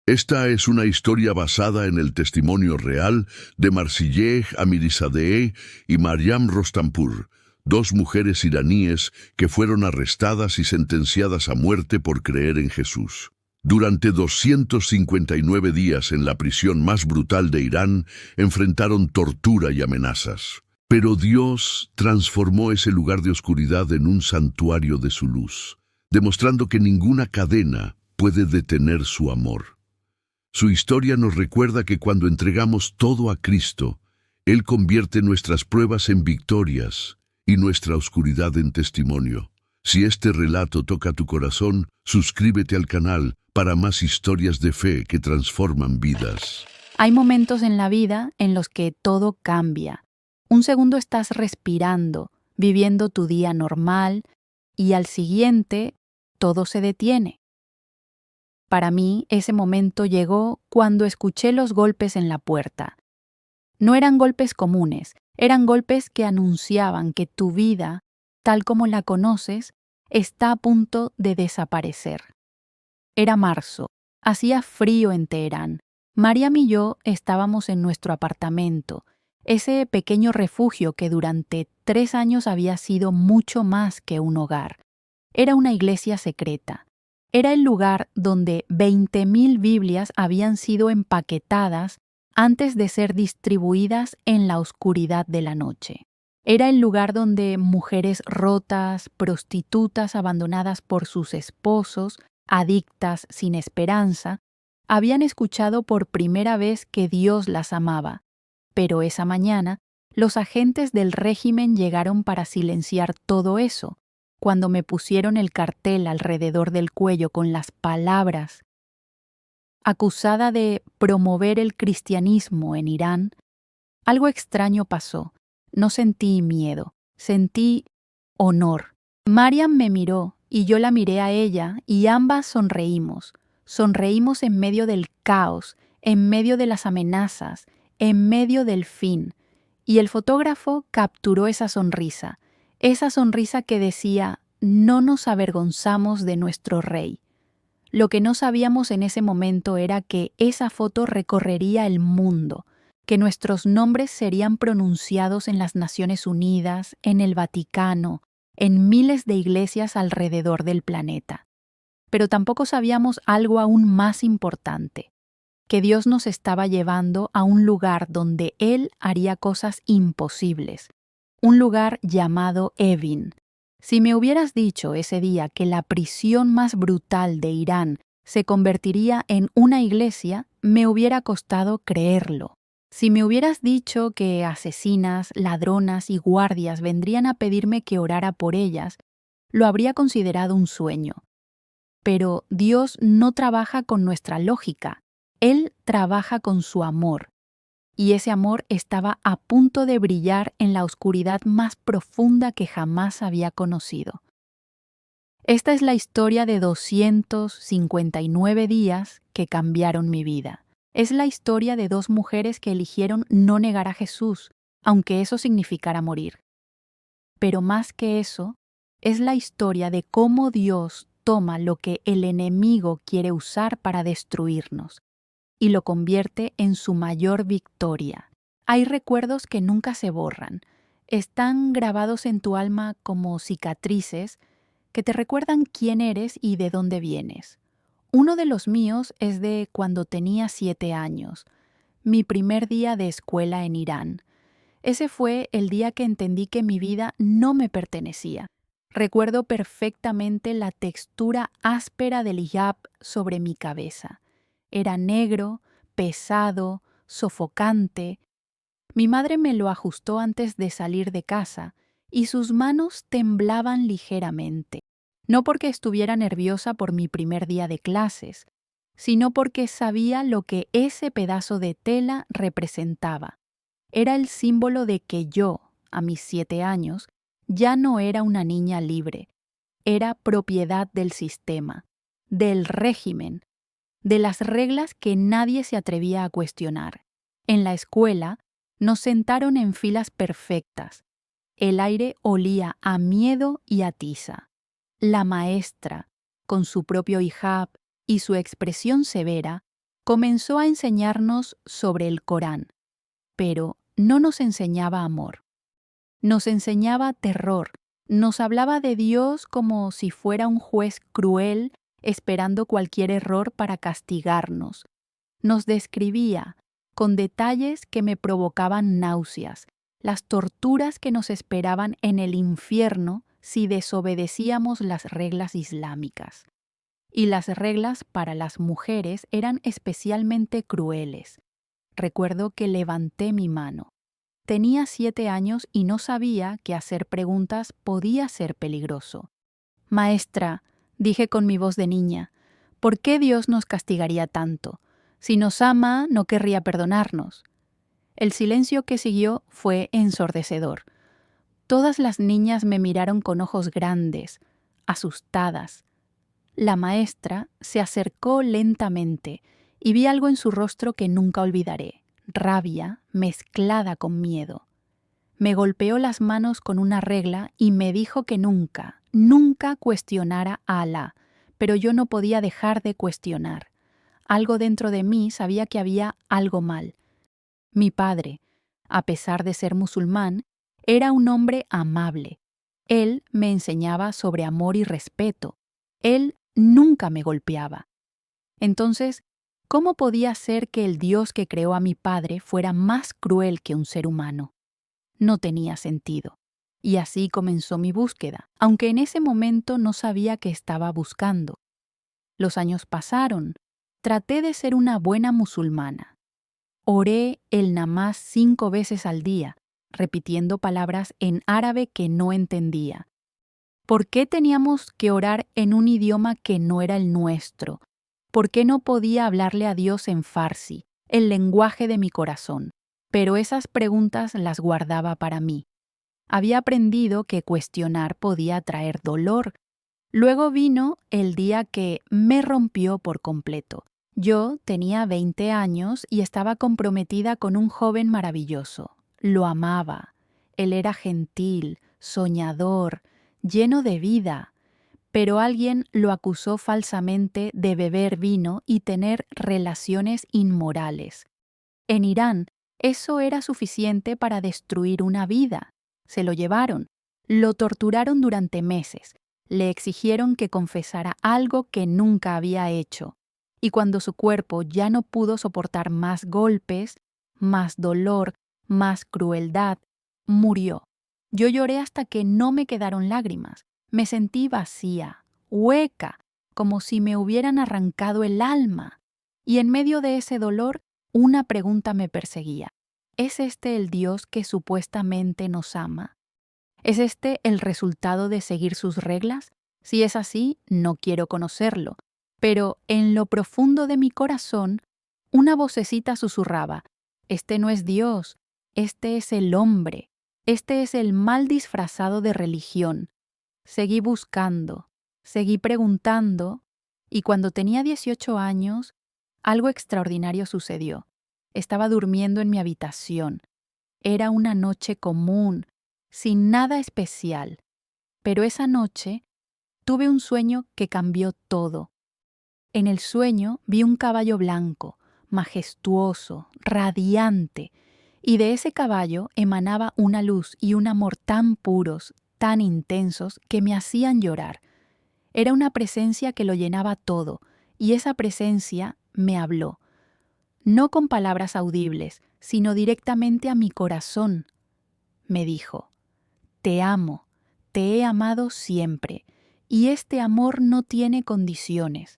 Esta es una historia basada en el testimonio real de Marzieh Amirizadeh y Maryam Rostanpour, dos mujeres iraníes que fueron arrestadas y sentenciadas a muerte por creer en Jesús. Durante 259 días en la prisión más brutal de Irán, enfrentaron tortura y amenazas. Pero Dios transformó ese lugar de oscuridad en un santuario de su luz, demostrando que ninguna cadena puede detener su amor. Su historia nos recuerda que cuando entregamos todo a Cristo, Él convierte nuestras pruebas en victorias y nuestra oscuridad en testimonio. Si este relato toca tu corazón, suscríbete al canal para más historias de fe que transforman vidas. Hay momentos en la vida en los que todo cambia. Un segundo estás respirando, viviendo tu día normal, y al siguiente todo se detiene. Para mí, ese momento llegó cuando escuché los golpes en la puerta. No eran golpes comunes, eran golpes que anunciaban que tu vida, tal como la conoces, está a punto de desaparecer. Era marzo, hacía frío en Teherán. Mariam y yo estábamos en nuestro apartamento, ese pequeño refugio que durante 3 años había sido mucho más que un hogar. Era una iglesia secreta. Era el lugar donde 20.000 Biblias habían sido empaquetadas antes de ser distribuidas en la oscuridad de la noche. Era el lugar donde mujeres rotas, prostitutas abandonadas por sus esposos, adictas sin esperanza, habían escuchado por primera vez que Dios las amaba. Pero esa mañana, los agentes del régimen llegaron para silenciar todo eso. Cuando me pusieron el cartel alrededor del cuello con las palabras acusada de promover el cristianismo en Irán, algo extraño pasó. No sentí miedo, sentí honor. Mariam me miró y yo la miré a ella y ambas sonreímos. Sonreímos en medio del caos, en medio de las amenazas, en medio del fin. Y el fotógrafo capturó esa sonrisa que decía, no nos avergonzamos de nuestro rey. Lo que no sabíamos en ese momento era que esa foto recorrería el mundo, que nuestros nombres serían pronunciados en las Naciones Unidas, en el Vaticano, en miles de iglesias alrededor del planeta. Pero tampoco sabíamos algo aún más importante, que Dios nos estaba llevando a un lugar donde Él haría cosas imposibles, un lugar llamado Evin. Si me hubieras dicho ese día que la prisión más brutal de Irán se convertiría en una iglesia, me hubiera costado creerlo. Si me hubieras dicho que asesinas, ladronas y guardias vendrían a pedirme que orara por ellas, lo habría considerado un sueño. Pero Dios no trabaja con nuestra lógica, Él trabaja con su amor. Y ese amor estaba a punto de brillar en la oscuridad más profunda que jamás había conocido. Esta es la historia de 259 días que cambiaron mi vida. Es la historia de 2 mujeres que eligieron no negar a Jesús, aunque eso significara morir. Pero más que eso, es la historia de cómo Dios toma lo que el enemigo quiere usar para destruirnos y lo convierte en su mayor victoria. Hay recuerdos que nunca se borran. Están grabados en tu alma como cicatrices que te recuerdan quién eres y de dónde vienes. Uno de los míos es de cuando tenía 7 años, mi primer día de escuela en Irán. Ese fue el día que entendí que mi vida no me pertenecía. Recuerdo perfectamente la textura áspera del hijab sobre mi cabeza. Era negro, pesado, sofocante. Mi madre me lo ajustó antes de salir de casa y sus manos temblaban ligeramente. No porque estuviera nerviosa por mi primer día de clases, sino porque sabía lo que ese pedazo de tela representaba. Era el símbolo de que yo, a mis 7 años, ya no era una niña libre. Era propiedad del sistema, del régimen, de las reglas que nadie se atrevía a cuestionar. En la escuela nos sentaron en filas perfectas. El aire olía a miedo y a tiza. La maestra, con su propio hijab y su expresión severa, Comenzó a enseñarnos sobre el Corán, pero no nos enseñaba amor. Nos enseñaba terror, nos hablaba de Dios como si fuera un juez cruel esperando cualquier error para castigarnos. Nos describía, con detalles que me provocaban náuseas, las torturas que nos esperaban en el infierno si desobedecíamos las reglas islámicas. Y las reglas para las mujeres eran especialmente crueles. Recuerdo que levanté mi mano. Tenía 7 años y no sabía que hacer preguntas podía ser peligroso. Maestra, dije con mi voz de niña, ¿por qué Dios nos castigaría tanto? Si nos ama, no querría perdonarnos. El silencio que siguió fue ensordecedor. Todas las niñas me miraron con ojos grandes, asustadas. La maestra se acercó lentamente y vi algo en su rostro que nunca olvidaré, rabia mezclada con miedo. Me golpeó las manos con una regla y me dijo que nunca, nunca cuestionara a Alá, pero yo no podía dejar de cuestionar. Algo dentro de mí sabía que había algo mal. Mi padre, a pesar de ser musulmán, era un hombre amable. Él me enseñaba sobre amor y respeto. Él nunca me golpeaba. Entonces, ¿cómo podía ser que el Dios que creó a mi padre fuera más cruel que un ser humano? No tenía sentido. Y así comenzó mi búsqueda, aunque en ese momento no sabía qué estaba buscando. Los años pasaron. Traté de ser una buena musulmana. Oré el namaz 5 veces al día, repitiendo palabras en árabe que no entendía. ¿Por qué teníamos que orar en un idioma que no era el nuestro? ¿Por qué no podía hablarle a Dios en farsi, el lenguaje de mi corazón? Pero esas preguntas las guardaba para mí. Había aprendido que cuestionar podía traer dolor. Luego vino el día que me rompió por completo. Yo tenía 20 años y estaba comprometida con un joven maravilloso. Lo amaba. Él era gentil, soñador, lleno de vida. Pero alguien lo acusó falsamente de beber vino y tener relaciones inmorales. En Irán, eso era suficiente para destruir una vida. Se lo llevaron, lo torturaron durante meses, le exigieron que confesara algo que nunca había hecho. Y cuando su cuerpo ya no pudo soportar más golpes, más dolor, más crueldad, murió. Yo lloré hasta que no me quedaron lágrimas. Me sentí vacía, hueca, como si me hubieran arrancado el alma. Y en medio de ese dolor, una pregunta me perseguía. ¿Es este el Dios que supuestamente nos ama? ¿Es este el resultado de seguir sus reglas? Si es así, no quiero conocerlo. Pero en lo profundo de mi corazón, una vocecita susurraba, este no es Dios, este es el hombre, este es el mal disfrazado de religión. Seguí buscando, seguí preguntando, y cuando tenía 18 años, algo extraordinario sucedió. Estaba durmiendo en mi habitación. Era una noche común, sin nada especial. Pero esa noche tuve un sueño que cambió todo. En el sueño vi un caballo blanco, majestuoso, radiante, y de ese caballo emanaba una luz y un amor tan puros, tan intensos, que me hacían llorar. Era una presencia que lo llenaba todo, y esa presencia me habló. No con palabras audibles, sino directamente a mi corazón. Me dijo, te amo, te he amado siempre, y este amor no tiene condiciones.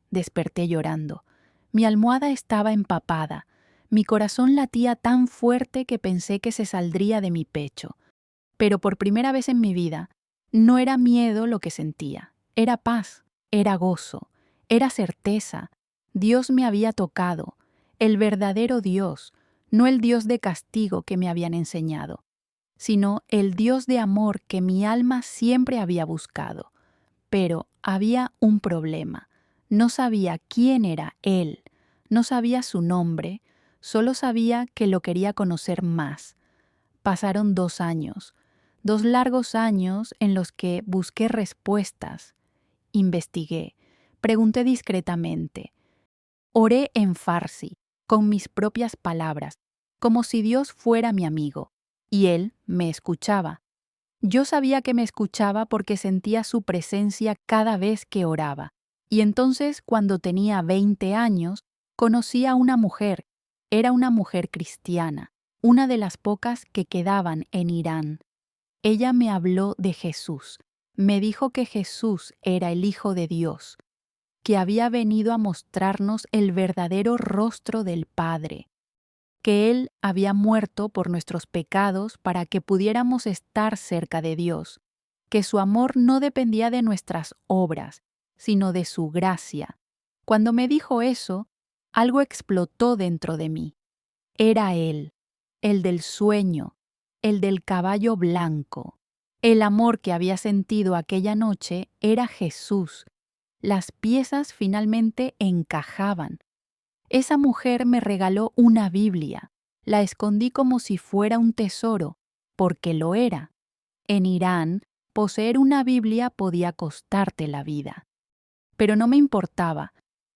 Desperté llorando. Mi almohada estaba empapada. Mi corazón latía tan fuerte que pensé que se saldría de mi pecho. Pero por primera vez en mi vida, no era miedo lo que sentía. Era paz, era gozo, era certeza. Dios me había tocado, el verdadero Dios, no el Dios de castigo que me habían enseñado, sino el Dios de amor que mi alma siempre había buscado. Pero había un problema. No sabía quién era Él, no sabía su nombre, solo sabía que lo quería conocer más. Pasaron 2 años, 2 largos años en los que busqué respuestas. Investigué, pregunté discretamente. Oré en farsi, con mis propias palabras, como si Dios fuera mi amigo, y Él me escuchaba. Yo sabía que me escuchaba porque sentía su presencia cada vez que oraba. Y entonces, cuando tenía 20 años, conocí a una mujer. Era una mujer cristiana, una de las pocas que quedaban en Irán. Ella me habló de Jesús. Me dijo que Jesús era el Hijo de Dios, que había venido a mostrarnos el verdadero rostro del Padre, que Él había muerto por nuestros pecados para que pudiéramos estar cerca de Dios, que su amor no dependía de nuestras obras, sino de su gracia. Cuando me dijo eso, algo explotó dentro de mí. Era Él, el del sueño, el del caballo blanco. El amor que había sentido aquella noche era Jesús. Las piezas finalmente encajaban. Esa mujer me regaló una Biblia. La escondí como si fuera un tesoro, porque lo era. En Irán, poseer una Biblia podía costarte la vida. Pero no me importaba.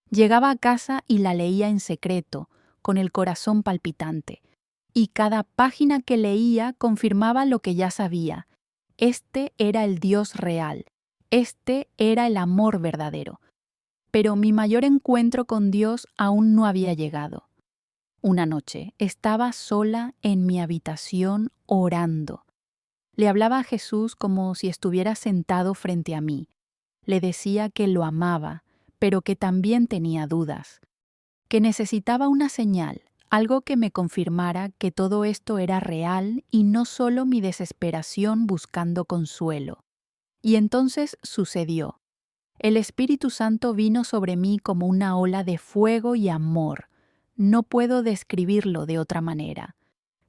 Llegaba a casa y la leía en secreto, con el corazón palpitante. Y cada página que leía confirmaba lo que ya sabía. Este era el Dios real. Este era el amor verdadero. Pero mi mayor encuentro con Dios aún no había llegado. Una noche estaba sola en mi habitación orando. Le hablaba a Jesús como si estuviera sentado frente a mí. Le decía que lo amaba, pero que también tenía dudas, que necesitaba una señal, algo que me confirmara que todo esto era real y no solo mi desesperación buscando consuelo. Y entonces sucedió. El Espíritu Santo vino sobre mí como una ola de fuego y amor. No puedo describirlo de otra manera.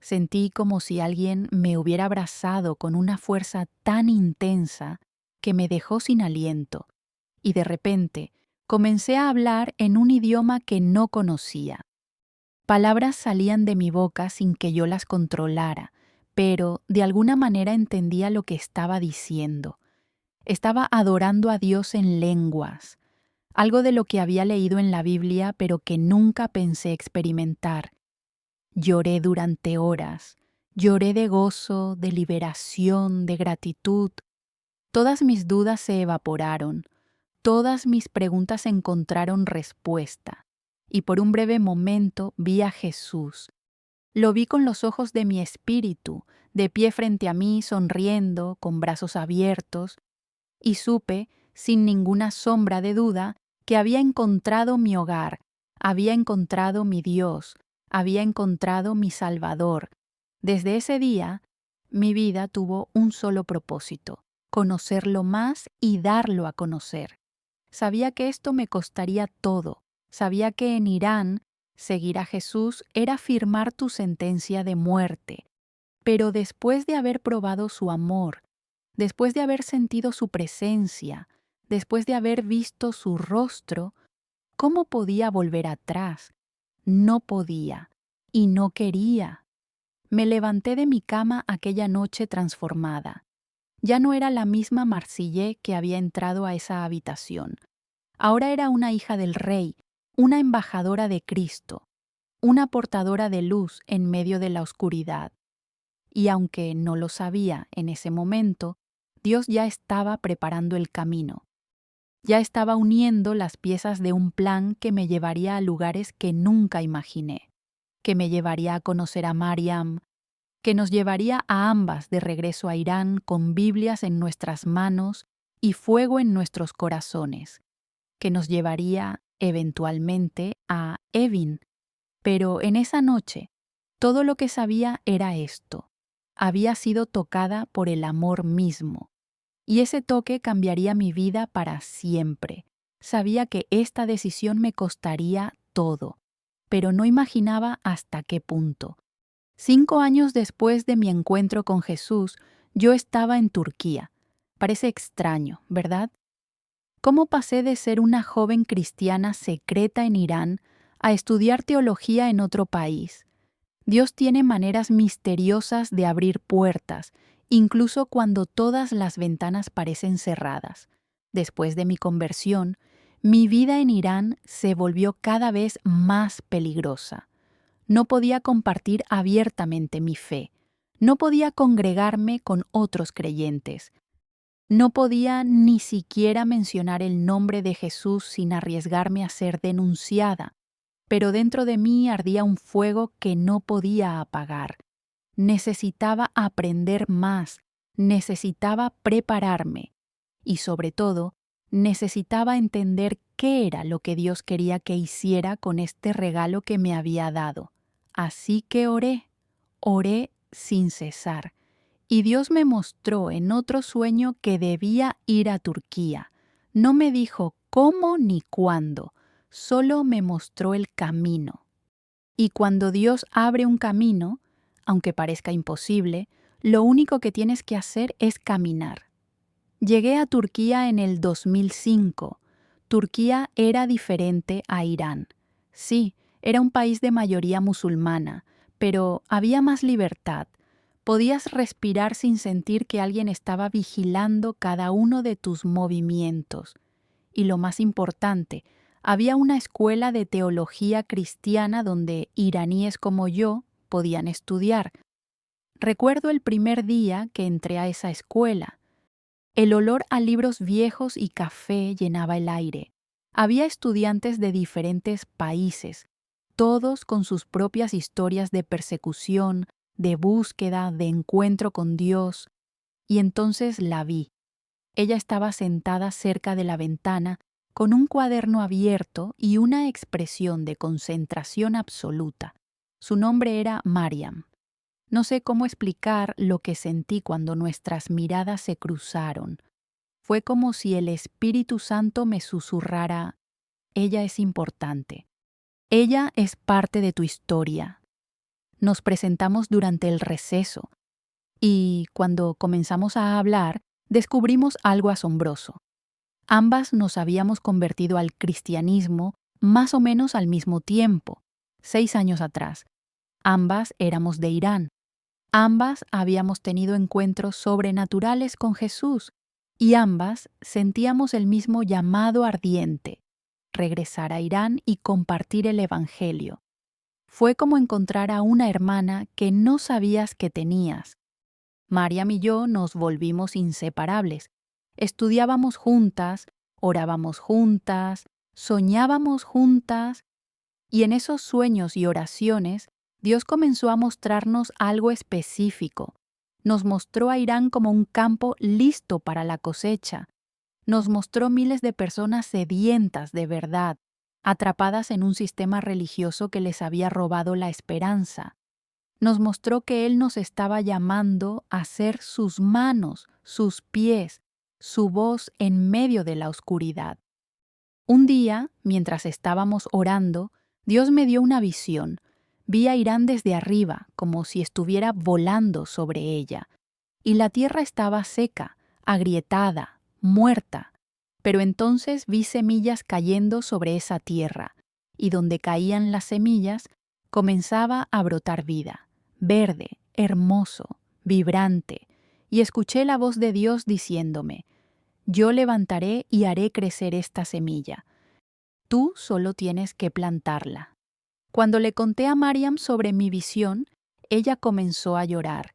Sentí como si alguien me hubiera abrazado con una fuerza tan intensa que me dejó sin aliento, y de repente comencé a hablar en un idioma que no conocía. Palabras salían de mi boca sin que yo las controlara, pero de alguna manera entendía lo que estaba diciendo. Estaba adorando a Dios en lenguas, algo de lo que había leído en la Biblia pero que nunca pensé experimentar. Lloré durante horas, lloré de gozo, de liberación, de gratitud. Todas mis dudas se evaporaron, todas mis preguntas encontraron respuesta, y por un breve momento vi a Jesús. Lo vi con los ojos de mi espíritu, de pie frente a mí, sonriendo, con brazos abiertos, y supe, sin ninguna sombra de duda, que había encontrado mi hogar, había encontrado mi Dios, había encontrado mi Salvador. Desde ese día, mi vida tuvo un solo propósito: conocerlo más y darlo a conocer. Sabía que esto me costaría todo. Sabía que en Irán, seguir a Jesús era firmar tu sentencia de muerte. Pero después de haber probado su amor, después de haber sentido su presencia, después de haber visto su rostro, ¿cómo podía volver atrás? No podía y no quería. Me levanté de mi cama aquella noche transformada. Ya no era la misma Marsillé que había entrado a esa habitación. Ahora era una hija del Rey, una embajadora de Cristo, una portadora de luz en medio de la oscuridad. Y aunque no lo sabía en ese momento, Dios ya estaba preparando el camino. Ya estaba uniendo las piezas de un plan que me llevaría a lugares que nunca imaginé, que me llevaría a conocer a Mariam, que nos llevaría a ambas de regreso a Irán con Biblias en nuestras manos y fuego en nuestros corazones, que nos llevaría, eventualmente, a Evin. Pero en esa noche, todo lo que sabía era esto: había sido tocada por el amor mismo. Y ese toque cambiaría mi vida para siempre. Sabía que esta decisión me costaría todo, pero no imaginaba hasta qué punto. 5 años después de mi encuentro con Jesús, yo estaba en Turquía. Parece extraño, ¿verdad? ¿Cómo pasé de ser una joven cristiana secreta en Irán a estudiar teología en otro país? Dios tiene maneras misteriosas de abrir puertas, incluso cuando todas las ventanas parecen cerradas. Después de mi conversión, Mi vida en Irán se volvió cada vez más peligrosa. No podía compartir abiertamente mi fe. No podía congregarme con otros creyentes. No podía ni siquiera mencionar el nombre de Jesús sin arriesgarme a ser denunciada. Pero dentro de mí ardía un fuego que no podía apagar. Necesitaba aprender más, necesitaba prepararme y, sobre todo, necesitaba entender qué era lo que Dios quería que hiciera con este regalo que me había dado. Así que oré sin cesar. Y Dios me mostró en otro sueño que debía ir a Turquía. No me dijo cómo ni cuándo, solo me mostró el camino. Y cuando Dios abre un camino, aunque parezca imposible, lo único que tienes que hacer es caminar. Llegué a Turquía en el 2005. Turquía era diferente a Irán. Sí, era un país de mayoría musulmana, pero había más libertad. Podías respirar sin sentir que alguien estaba vigilando cada uno de tus movimientos. Y lo más importante, había una escuela de teología cristiana donde iraníes como yo podían estudiar. Recuerdo el primer día que entré a esa escuela. El olor a libros viejos y café llenaba el aire. Había estudiantes de diferentes países, todos con sus propias historias de persecución, de búsqueda, de encuentro con Dios. Y entonces la vi. Ella estaba sentada cerca de la ventana, con un cuaderno abierto y una expresión de concentración absoluta. Su nombre era Mariam. No sé cómo explicar lo que sentí cuando nuestras miradas se cruzaron. Fue como si el Espíritu Santo me susurrara: ella es importante. Ella es parte de tu historia. Nos presentamos durante el receso y cuando comenzamos a hablar, descubrimos algo asombroso. Ambas nos habíamos convertido al cristianismo más o menos al mismo tiempo, 6 años atrás. Ambas éramos de Irán. Ambas habíamos tenido encuentros sobrenaturales con Jesús y ambas sentíamos el mismo llamado ardiente: regresar a Irán y compartir el Evangelio. Fue como encontrar a una hermana que no sabías que tenías. Mariam y yo nos volvimos inseparables. Estudiábamos juntas, orábamos juntas, soñábamos juntas, y en esos sueños y oraciones Dios comenzó a mostrarnos algo específico. Nos mostró a Irán como un campo listo para la cosecha. Nos mostró miles de personas sedientas de verdad, atrapadas en un sistema religioso que les había robado la esperanza. Nos mostró que Él nos estaba llamando a ser sus manos, sus pies, su voz en medio de la oscuridad. Un día, mientras estábamos orando, Dios me dio una visión. Vi a Irán desde arriba, como si estuviera volando sobre ella. Y la tierra estaba seca, agrietada, muerta. Pero entonces vi semillas cayendo sobre esa tierra, y donde caían las semillas, comenzaba a brotar vida, verde, hermoso, vibrante, y escuché la voz de Dios diciéndome: yo levantaré y haré crecer esta semilla. Tú solo tienes que plantarla. Cuando le conté a Mariam sobre mi visión, ella comenzó a llorar.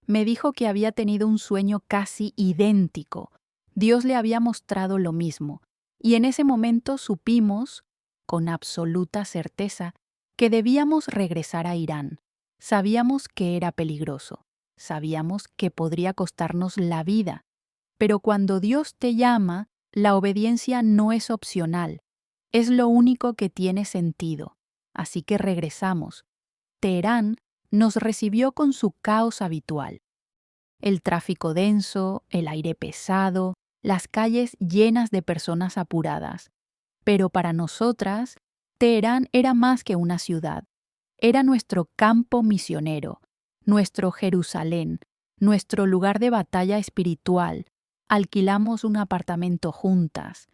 Me dijo que había tenido un sueño casi idéntico. Dios le había mostrado lo mismo, y en ese momento supimos, con absoluta certeza, que debíamos regresar a Irán. Sabíamos que era peligroso, sabíamos que podría costarnos la vida, pero cuando Dios te llama, la obediencia no es opcional, es lo único que tiene sentido. Así que regresamos. Teherán nos recibió con su caos habitual. El tráfico denso, el aire pesado, las calles llenas de personas apuradas. Pero para nosotras, Teherán era más que una ciudad. Era nuestro campo misionero, nuestro Jerusalén, nuestro lugar de batalla espiritual. Alquilamos un apartamento juntas.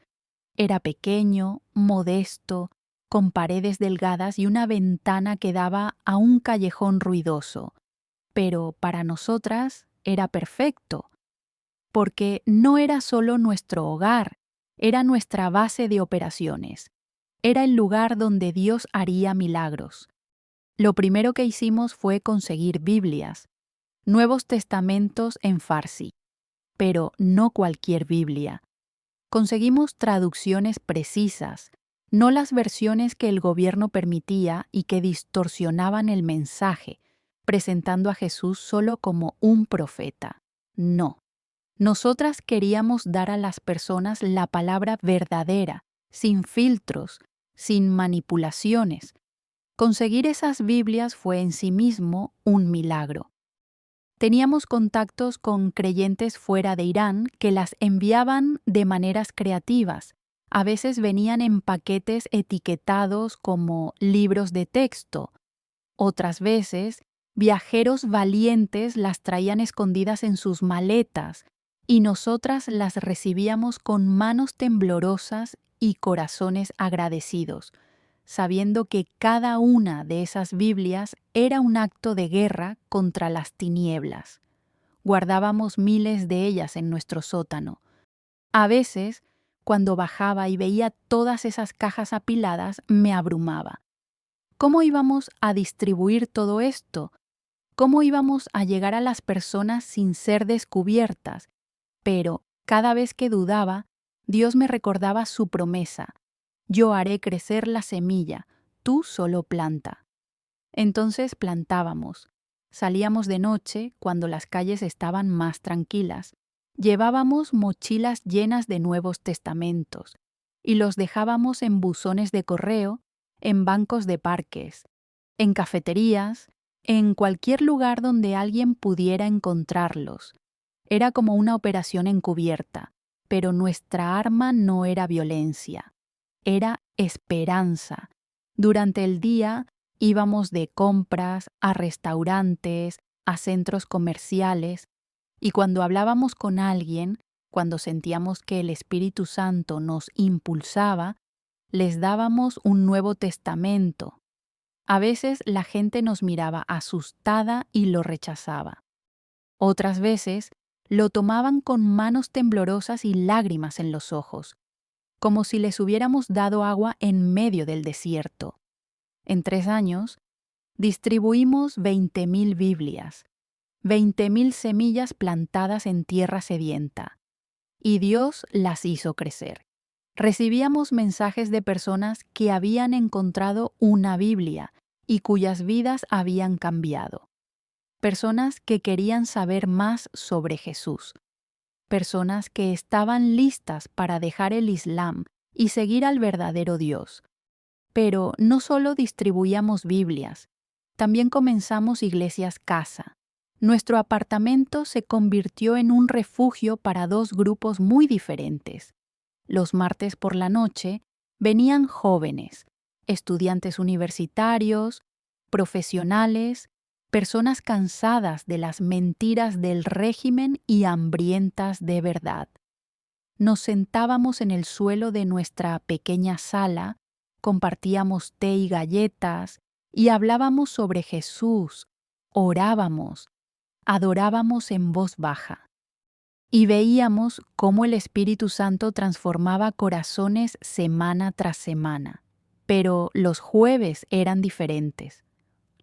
Era pequeño, modesto, con paredes delgadas y una ventana que daba a un callejón ruidoso. Pero para nosotras era perfecto, porque no era solo nuestro hogar, Era nuestra base de operaciones. Era el lugar donde Dios haría milagros. Lo primero que hicimos fue conseguir Biblias, Nuevos Testamentos en farsi, pero no cualquier Biblia. Conseguimos traducciones precisas, no las versiones que el gobierno permitía y que distorsionaban el mensaje, presentando a Jesús solo como un profeta. No. Nosotras queríamos dar a las personas la palabra verdadera, sin filtros, sin manipulaciones. Conseguir esas Biblias fue en sí mismo un milagro. Teníamos contactos con creyentes fuera de Irán que las enviaban de maneras creativas. A veces venían en paquetes etiquetados como libros de texto. Otras veces, viajeros valientes las traían escondidas en sus maletas y nosotras las recibíamos con manos temblorosas y corazones agradecidos, sabiendo que cada una de esas Biblias era un acto de guerra contra las tinieblas. Guardábamos miles de ellas en nuestro sótano. A veces, cuando bajaba y veía todas esas cajas apiladas, me abrumaba. ¿Cómo íbamos a distribuir todo esto? ¿Cómo íbamos a llegar a las personas sin ser descubiertas? Pero, cada vez que dudaba, Dios me recordaba su promesa: yo haré crecer la semilla, tú solo planta. Entonces plantábamos. Salíamos de noche, cuando las calles estaban más tranquilas. Llevábamos mochilas llenas de Nuevos Testamentos y los dejábamos en buzones de correo, en bancos de parques, en cafeterías, en cualquier lugar donde alguien pudiera encontrarlos. Era como una operación encubierta, pero nuestra arma no era violencia. Era esperanza. Durante el día íbamos de compras a restaurantes, a centros comerciales, y cuando hablábamos con alguien, cuando sentíamos que el Espíritu Santo nos impulsaba, les dábamos un Nuevo Testamento. A veces la gente nos miraba asustada y lo rechazaba. Otras veces lo tomaban con manos temblorosas y lágrimas en los ojos, como si les hubiéramos dado agua en medio del desierto. En 3 años, distribuimos 20,000 Biblias, 20,000 semillas plantadas en tierra sedienta, y Dios las hizo crecer. Recibíamos mensajes de personas que habían encontrado una Biblia y cuyas vidas habían cambiado. Personas que querían saber más sobre Jesús. Personas que estaban listas para dejar el Islam y seguir al verdadero Dios. Pero no solo distribuíamos Biblias, también comenzamos iglesias casa. Nuestro apartamento se convirtió en un refugio para 2 grupos muy diferentes. Los martes por la noche venían jóvenes, estudiantes universitarios, profesionales, personas cansadas de las mentiras del régimen y hambrientas de verdad. Nos sentábamos en el suelo de nuestra pequeña sala, compartíamos té y galletas y hablábamos sobre Jesús, orábamos, adorábamos en voz baja. Y veíamos cómo el Espíritu Santo transformaba corazones semana tras semana. Pero los jueves eran diferentes.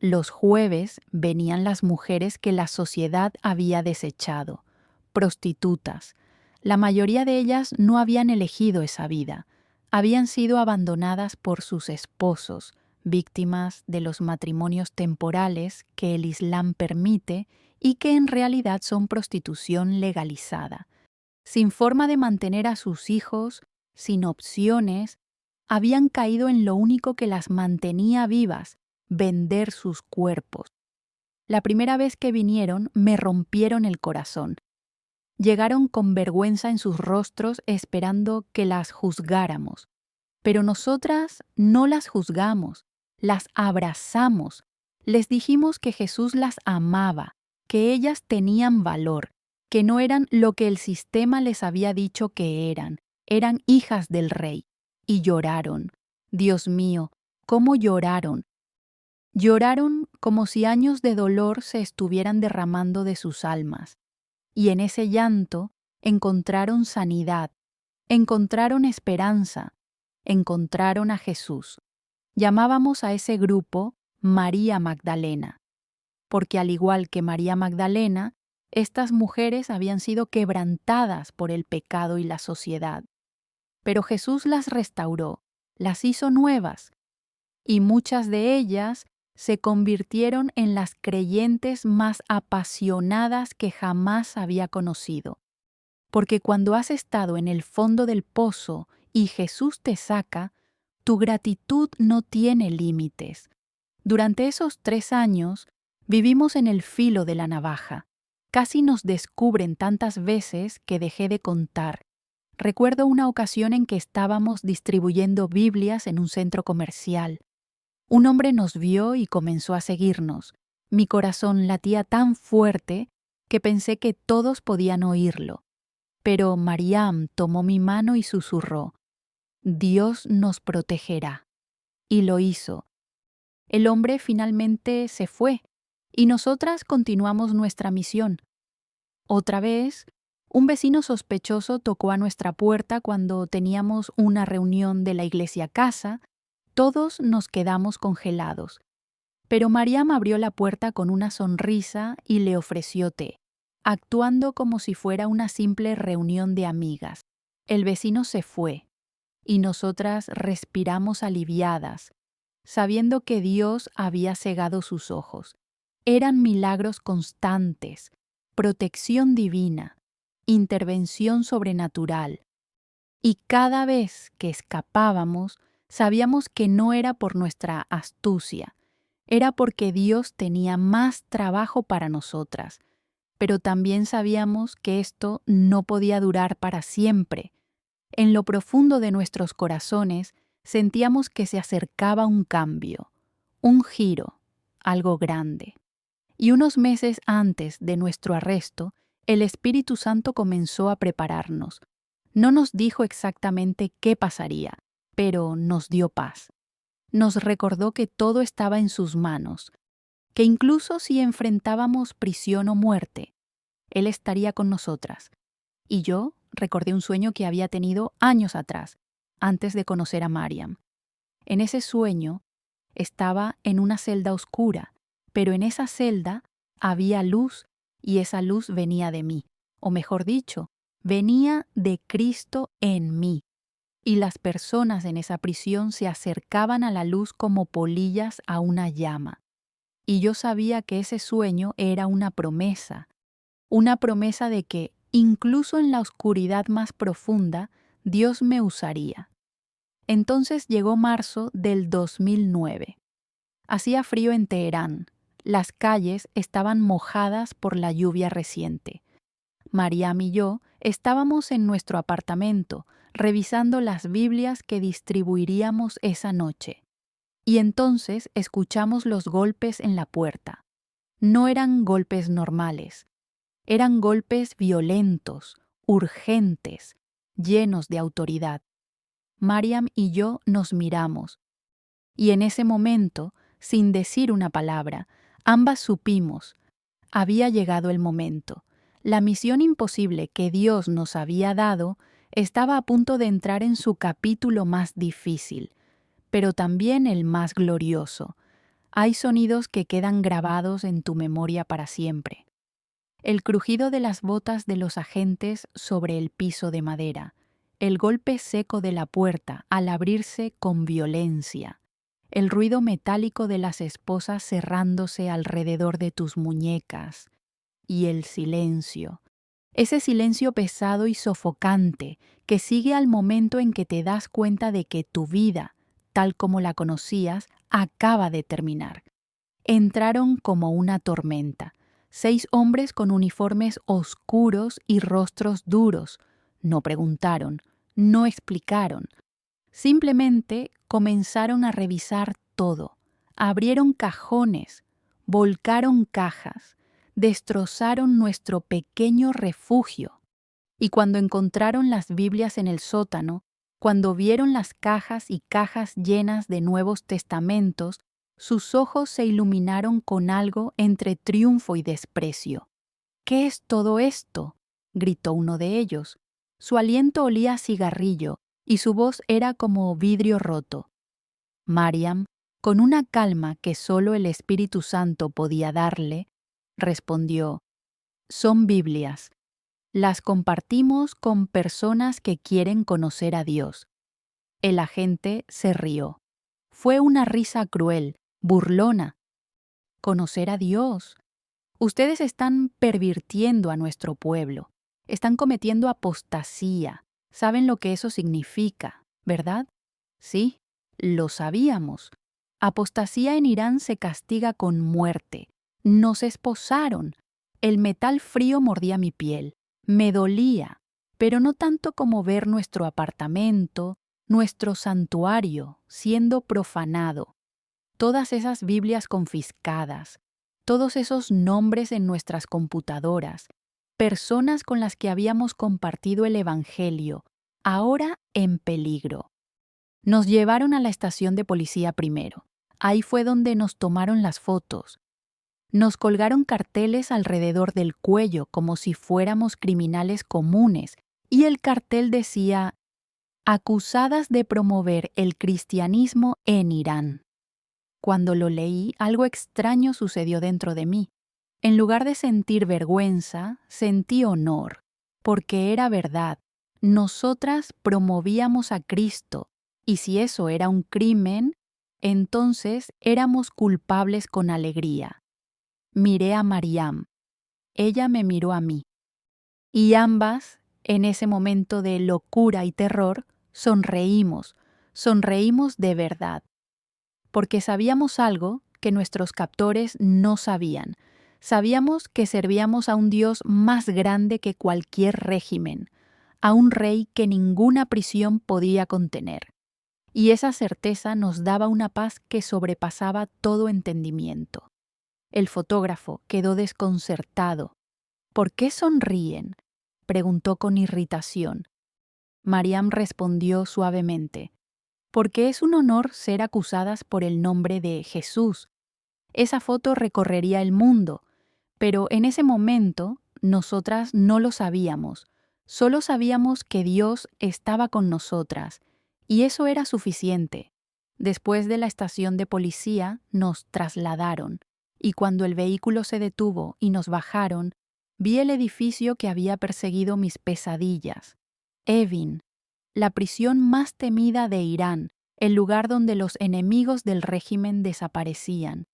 Los jueves venían las mujeres que la sociedad había desechado, prostitutas. La mayoría de ellas no habían elegido esa vida. Habían sido abandonadas por sus esposos, víctimas de los matrimonios temporales que el Islam permite y que en realidad son prostitución legalizada. Sin forma de mantener a sus hijos, sin opciones, habían caído en lo único que las mantenía vivas: vender sus cuerpos. La primera vez que vinieron, me rompieron el corazón. Llegaron con vergüenza en sus rostros esperando que las juzgáramos. Pero nosotras no las juzgamos, las abrazamos. Les dijimos que Jesús las amaba, que ellas tenían valor, que no eran lo que el sistema les había dicho que eran hijas del Rey. Y lloraron. Dios mío, ¿cómo lloraron? Lloraron como si años de dolor se estuvieran derramando de sus almas. Y en ese llanto encontraron sanidad, Encontraron esperanza, encontraron a Jesús. Llamábamos a ese grupo María Magdalena, porque al igual que María Magdalena, estas mujeres habían sido quebrantadas por el pecado y la sociedad. Pero Jesús las restauró, las hizo nuevas, y muchas de ellas se convirtieron en las creyentes más apasionadas que jamás había conocido. Porque cuando has estado en el fondo del pozo y Jesús te saca, tu gratitud no tiene límites. Durante esos 3 años vivimos en el filo de la navaja. Casi nos descubren tantas veces que dejé de contar. Recuerdo una ocasión en que estábamos distribuyendo Biblias en un centro comercial. Un hombre nos vio y comenzó a seguirnos. Mi corazón latía tan fuerte que pensé que todos podían oírlo. Pero Mariam tomó mi mano y susurró: «Dios nos protegerá». Y lo hizo. El hombre finalmente se fue y nosotras continuamos nuestra misión. Otra vez, un vecino sospechoso tocó a nuestra puerta cuando teníamos una reunión de la iglesia casa. Todos nos quedamos congelados. Pero Mariam abrió la puerta con una sonrisa y le ofreció té, actuando como si fuera una simple reunión de amigas. El vecino se fue y nosotras respiramos aliviadas, sabiendo que Dios había cegado sus ojos. Eran milagros constantes, protección divina, intervención sobrenatural. Y cada vez que escapábamos, sabíamos que no era por nuestra astucia, era porque Dios tenía más trabajo para nosotras. Pero también sabíamos que esto no podía durar para siempre. En lo profundo de nuestros corazones sentíamos que se acercaba un cambio, un giro, algo grande. Y unos meses antes de nuestro arresto, el Espíritu Santo comenzó a prepararnos. No nos dijo exactamente qué pasaría, pero nos dio paz. Nos recordó que todo estaba en sus manos, que incluso si enfrentábamos prisión o muerte, Él estaría con nosotras. Y yo recordé un sueño que había tenido años atrás, antes de conocer a Mariam. En ese sueño estaba en una celda oscura, pero en esa celda había luz y esa luz venía de mí, o mejor dicho, venía de Cristo en mí. Y las personas en esa prisión se acercaban a la luz como polillas a una llama. Y yo sabía que ese sueño era una promesa de que, incluso en la oscuridad más profunda, Dios me usaría. Entonces llegó marzo del 2009. Hacía frío en Teherán. Las calles estaban mojadas por la lluvia reciente. Mariam y yo estábamos en nuestro apartamento, revisando las Biblias que distribuiríamos esa noche. Y entonces escuchamos los golpes en la puerta. No eran golpes normales. Eran golpes violentos, urgentes, llenos de autoridad. Mariam y yo nos miramos. Y en ese momento, sin decir una palabra, ambas supimos. Había llegado el momento. La misión imposible que Dios nos había dado estaba a punto de entrar en su capítulo más difícil, pero también el más glorioso. Hay sonidos que quedan grabados en tu memoria para siempre. El crujido de las botas de los agentes sobre el piso de madera, el golpe seco de la puerta al abrirse con violencia, el ruido metálico de las esposas cerrándose alrededor de tus muñecas, y el silencio, ese silencio pesado y sofocante que sigue al momento en que te das cuenta de que tu vida, tal como la conocías, acaba de terminar. Entraron como una tormenta. 6 hombres con uniformes oscuros y rostros duros. No preguntaron, no explicaron. Simplemente comenzaron a revisar todo. Abrieron cajones, volcaron cajas, destrozaron nuestro pequeño refugio. Y cuando encontraron las Biblias en el sótano, cuando vieron las cajas y cajas llenas de Nuevos Testamentos, sus ojos se iluminaron con algo entre triunfo y desprecio. «¿Qué es todo esto?», gritó uno de ellos. Su aliento olía a cigarrillo y su voz era como vidrio roto. Mariam, con una calma que solo el Espíritu Santo podía darle, respondió: «Son Biblias. Las compartimos con personas que quieren conocer a Dios». El agente se rió. Fue una risa cruel, burlona. «Conocer a Dios. Ustedes están pervirtiendo a nuestro pueblo. Están cometiendo apostasía. Saben lo que eso significa, ¿verdad?» «Sí, lo sabíamos. Apostasía en Irán se castiga con muerte. Nos esposaron. El metal frío mordía mi piel. Me dolía, pero no tanto como ver nuestro apartamento, nuestro santuario, siendo profanado. Todas esas Biblias confiscadas, todos esos nombres en nuestras computadoras, personas con las que habíamos compartido el Evangelio, ahora en peligro». Nos llevaron a la estación de policía primero. Ahí fue donde nos tomaron las fotos. Nos colgaron carteles alrededor del cuello como si fuéramos criminales comunes, y el cartel decía: «Acusadas de promover el cristianismo en Irán». Cuando lo leí, algo extraño sucedió dentro de mí. En lugar de sentir vergüenza, sentí honor, porque era verdad. Nosotras promovíamos a Cristo, y si eso era un crimen, entonces éramos culpables con alegría. Miré a Mariam. Ella me miró a mí. Y ambas, en ese momento de locura y terror, sonreímos de verdad. Porque sabíamos algo que nuestros captores no sabían. Sabíamos que servíamos a un Dios más grande que cualquier régimen, a un rey que ninguna prisión podía contener. Y esa certeza nos daba una paz que sobrepasaba todo entendimiento. El fotógrafo quedó desconcertado. «¿Por qué sonríen?», preguntó con irritación. Mariam respondió suavemente: «Porque es un honor ser acusadas por el nombre de Jesús. Esa foto recorrería el mundo, pero en ese momento nosotras no lo sabíamos. Solo sabíamos que Dios estaba con nosotras, y eso era suficiente». Después de la estación de policía nos trasladaron, y cuando el vehículo se detuvo y nos bajaron, vi el edificio que había perseguido mis pesadillas. Evin, la prisión más temida de Irán, el lugar donde los enemigos del régimen desaparecían,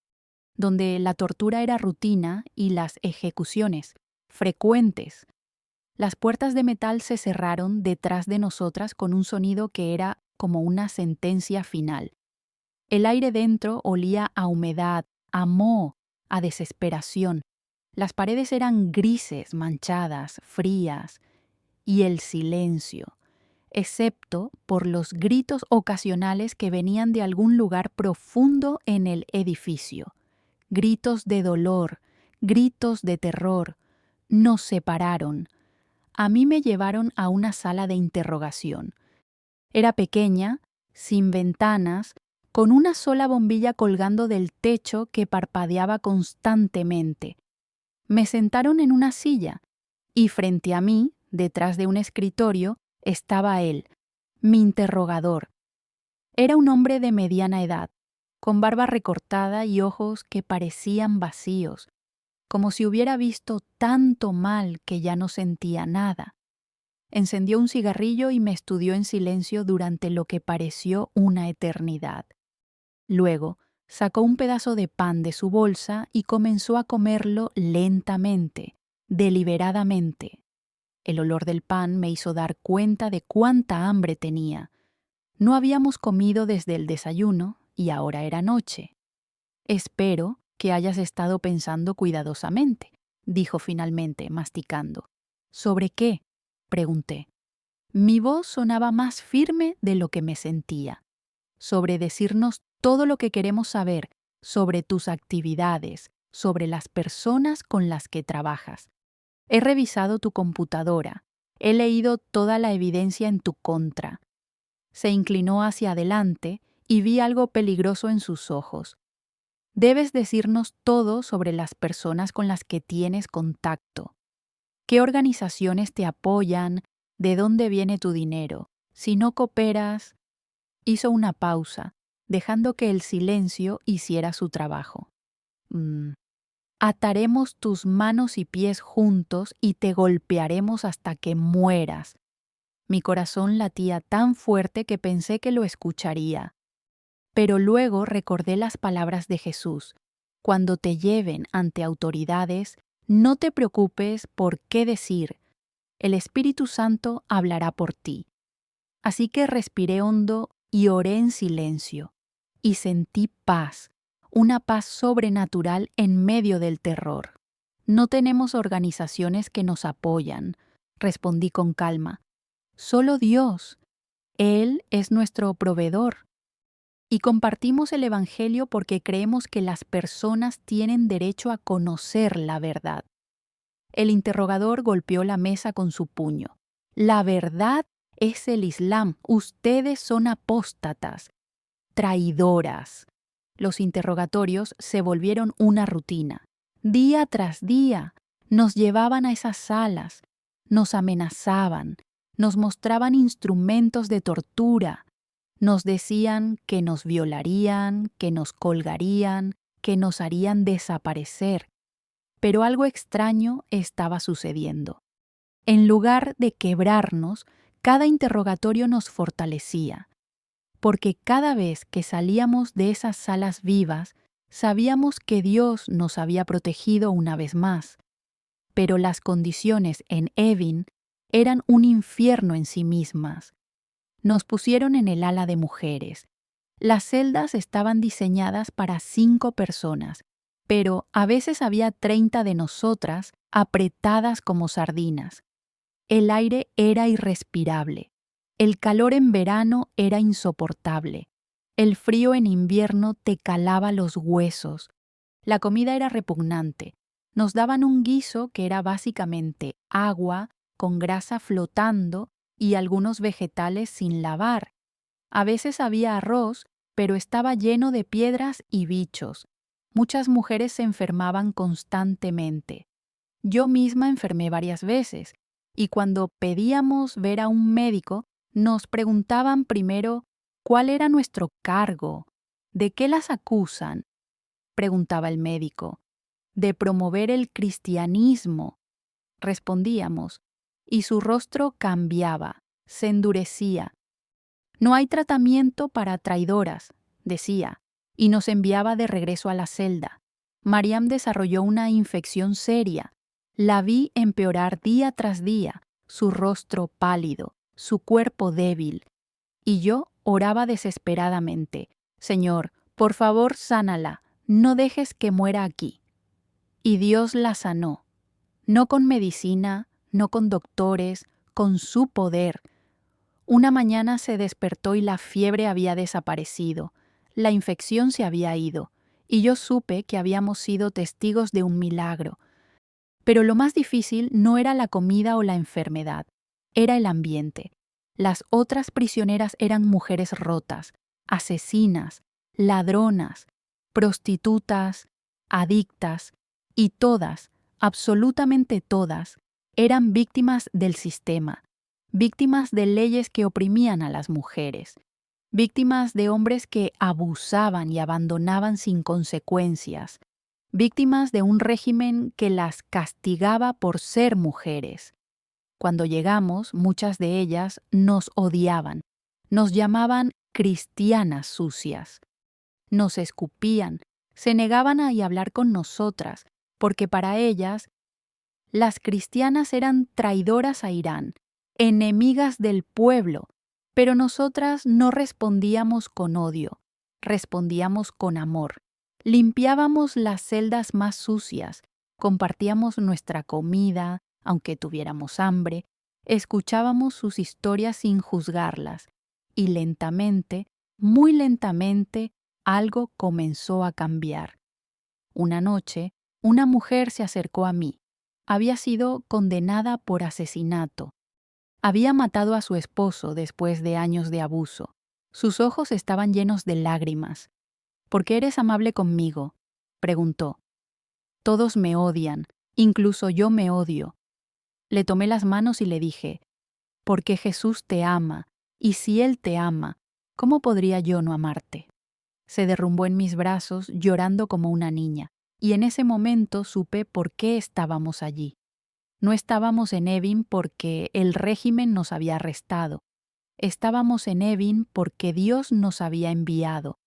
donde la tortura era rutina y las ejecuciones frecuentes. Las puertas de metal se cerraron detrás de nosotras con un sonido que era como una sentencia final. El aire dentro olía a humedad, a moho, a desesperación. Las paredes eran grises, manchadas, frías, y el silencio, excepto por los gritos ocasionales que venían de algún lugar profundo en el edificio. Gritos de dolor, gritos de terror. Nos separaron. A mí me llevaron a una sala de interrogación. Era pequeña, sin ventanas, con una sola bombilla colgando del techo que parpadeaba constantemente. Me sentaron en una silla, y frente a mí, detrás de un escritorio, estaba él, mi interrogador. Era un hombre de mediana edad, con barba recortada y ojos que parecían vacíos, como si hubiera visto tanto mal que ya no sentía nada. Encendió un cigarrillo y me estudió en silencio durante lo que pareció una eternidad. Luego, sacó un pedazo de pan de su bolsa y comenzó a comerlo lentamente, deliberadamente. El olor del pan me hizo dar cuenta de cuánta hambre tenía. No habíamos comido desde el desayuno y ahora era noche. «Espero que hayas estado pensando cuidadosamente», dijo finalmente, masticando. «¿Sobre qué?», pregunté. Mi voz sonaba más firme de lo que me sentía. «Sobre decirnos todo lo que queremos saber, sobre tus actividades, sobre las personas con las que trabajas. He revisado tu computadora, he leído toda la evidencia en tu contra». Se inclinó hacia adelante y vi algo peligroso en sus ojos. «Debes decirnos todo sobre las personas con las que tienes contacto. ¿Qué organizaciones te apoyan? ¿De dónde viene tu dinero? Si no cooperas... Hizo una pausa, dejando que el silencio hiciera su trabajo. Ataremos tus manos y pies juntos y te golpearemos hasta que mueras. Mi corazón latía tan fuerte que pensé que lo escucharía. Pero luego recordé las palabras de Jesús. Cuando te lleven ante autoridades, no te preocupes por qué decir. El Espíritu Santo hablará por ti. Así que respiré hondo y oré en silencio. Y sentí paz, una paz sobrenatural en medio del terror. No tenemos organizaciones que nos apoyan, respondí con calma. Solo Dios. Él es nuestro proveedor. Y compartimos el Evangelio porque creemos que las personas tienen derecho a conocer la verdad. El interrogador golpeó la mesa con su puño. La verdad es el Islam. Ustedes son apóstatas, traidoras. Los interrogatorios se volvieron una rutina. Día tras día nos llevaban a esas salas, nos amenazaban, nos mostraban instrumentos de tortura, nos decían que nos violarían, que nos colgarían, que nos harían desaparecer. Pero algo extraño estaba sucediendo. En lugar de quebrarnos, cada interrogatorio nos fortalecía, porque cada vez que salíamos de esas salas vivas, sabíamos que Dios nos había protegido una vez más. Pero las condiciones en Evin eran un infierno en sí mismas. Nos pusieron en el ala de mujeres. Las celdas estaban diseñadas para 5 personas, pero a veces había 30 de nosotras apretadas como sardinas. El aire era irrespirable. El calor en verano era insoportable. El frío en invierno te calaba los huesos. La comida era repugnante. Nos daban un guiso que era básicamente agua con grasa flotando y algunos vegetales sin lavar. A veces había arroz, pero estaba lleno de piedras y bichos. Muchas mujeres se enfermaban constantemente. Yo misma enfermé varias veces, y cuando pedíamos ver a un médico, nos preguntaban primero cuál era nuestro cargo, de qué las acusan, preguntaba el médico, de promover el cristianismo, respondíamos, y su rostro cambiaba, se endurecía. No hay tratamiento para traidoras, decía, y nos enviaba de regreso a la celda. Mariam desarrolló una infección seria. La vi empeorar día tras día, su rostro pálido, su cuerpo débil. Y yo oraba desesperadamente. Señor, por favor, sánala, no dejes que muera aquí. Y Dios la sanó. No con medicina, no con doctores, con su poder. Una mañana se despertó y la fiebre había desaparecido, la infección se había ido, y yo supe que habíamos sido testigos de un milagro. Pero lo más difícil no era la comida o la enfermedad, era el ambiente. Las otras prisioneras eran mujeres rotas, asesinas, ladronas, prostitutas, adictas, y todas, absolutamente todas, eran víctimas del sistema, víctimas de leyes que oprimían a las mujeres, víctimas de hombres que abusaban y abandonaban sin consecuencias, víctimas de un régimen que las castigaba por ser mujeres. Cuando llegamos, muchas de ellas nos odiaban, nos llamaban cristianas sucias, nos escupían, se negaban a hablar con nosotras, porque para ellas las cristianas eran traidoras a Irán, enemigas del pueblo, pero nosotras no respondíamos con odio, respondíamos con amor. Limpiábamos las celdas más sucias, compartíamos nuestra comida, aunque tuviéramos hambre, escuchábamos sus historias sin juzgarlas, y lentamente, muy lentamente, algo comenzó a cambiar. Una noche, una mujer se acercó a mí. Había sido condenada por asesinato. Había matado a su esposo después de años de abuso. Sus ojos estaban llenos de lágrimas. ¿Por qué eres amable conmigo?, preguntó. Todos me odian, incluso yo me odio. Le tomé las manos y le dije, porque Jesús te ama, y si Él te ama, ¿cómo podría yo no amarte? Se derrumbó en mis brazos llorando como una niña, y en ese momento supe por qué estábamos allí. No estábamos en Evin porque el régimen nos había arrestado. Estábamos en Evin porque Dios nos había enviado.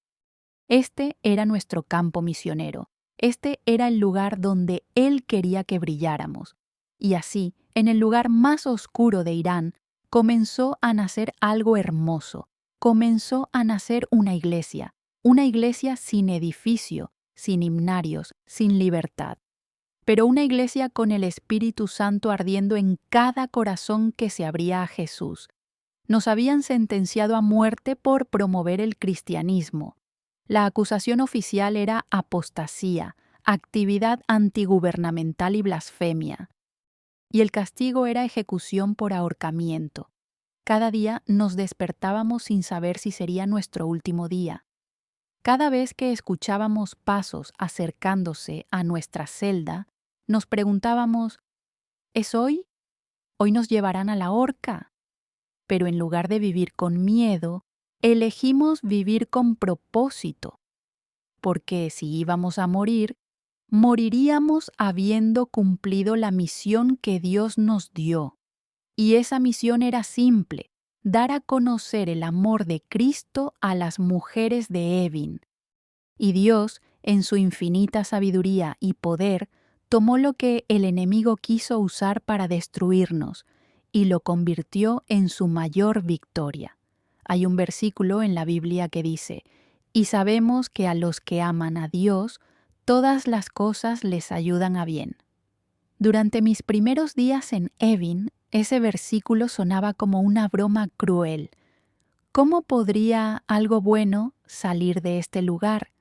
Este era nuestro campo misionero. Este era el lugar donde Él quería que brilláramos. Y así, en el lugar más oscuro de Irán, comenzó a nacer algo hermoso. Comenzó a nacer una iglesia sin edificio, sin himnarios, sin libertad. Pero una iglesia con el Espíritu Santo ardiendo en cada corazón que se abría a Jesús. Nos habían sentenciado a muerte por promover el cristianismo. La acusación oficial era apostasía, actividad antigubernamental y blasfemia. Y el castigo era ejecución por ahorcamiento. Cada día nos despertábamos sin saber si sería nuestro último día. Cada vez que escuchábamos pasos acercándose a nuestra celda, nos preguntábamos, ¿es hoy? ¿Hoy nos llevarán a la horca? Pero en lugar de vivir con miedo, elegimos vivir con propósito, porque si íbamos a morir, moriríamos habiendo cumplido la misión que Dios nos dio. Y esa misión era simple, dar a conocer el amor de Cristo a las mujeres de Evin. Y Dios, en su infinita sabiduría y poder, tomó lo que el enemigo quiso usar para destruirnos y lo convirtió en su mayor victoria. Hay un versículo en la Biblia que dice, «Y sabemos que a los que aman a Dios, todas las cosas les ayudan a bien». Durante mis primeros días en Evin, ese versículo sonaba como una broma cruel. ¿Cómo podría algo bueno salir de este lugar?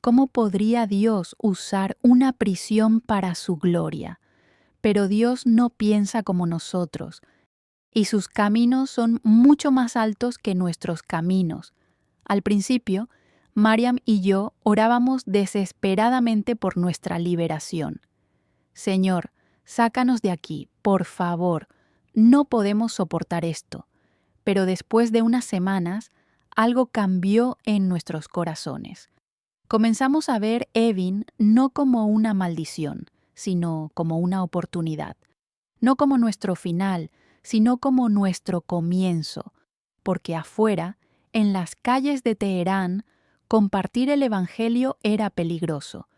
¿Cómo podría Dios usar una prisión para su gloria? Pero Dios no piensa como nosotros, y sus caminos son mucho más altos que nuestros caminos. Al principio, Mariam y yo orábamos desesperadamente por nuestra liberación. Señor, sácanos de aquí, por favor, no podemos soportar esto. Pero después de unas semanas, algo cambió en nuestros corazones. Comenzamos a ver Evin no como una maldición, sino como una oportunidad. No como nuestro final, sino como nuestro comienzo. Porque afuera, en las calles de Teherán, compartir el Evangelio era peligroso.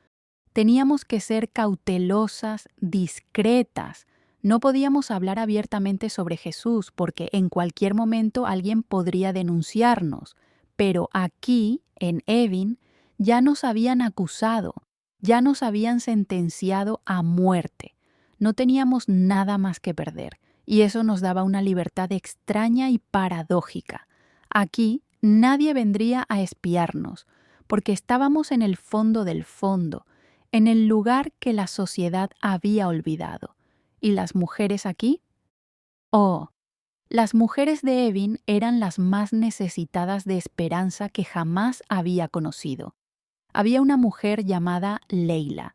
Teníamos que ser cautelosas, discretas. No podíamos hablar abiertamente sobre Jesús porque en cualquier momento alguien podría denunciarnos. Pero aquí, en Evin, ya nos habían acusado, ya nos habían sentenciado a muerte. No teníamos nada más que perder, y eso nos daba una libertad extraña y paradójica. Aquí nadie vendría a espiarnos, porque estábamos en el fondo del fondo, en el lugar que la sociedad había olvidado. ¿Y las mujeres aquí? Oh, las mujeres de Evin eran las más necesitadas de esperanza que jamás había conocido. Había una mujer llamada Leila.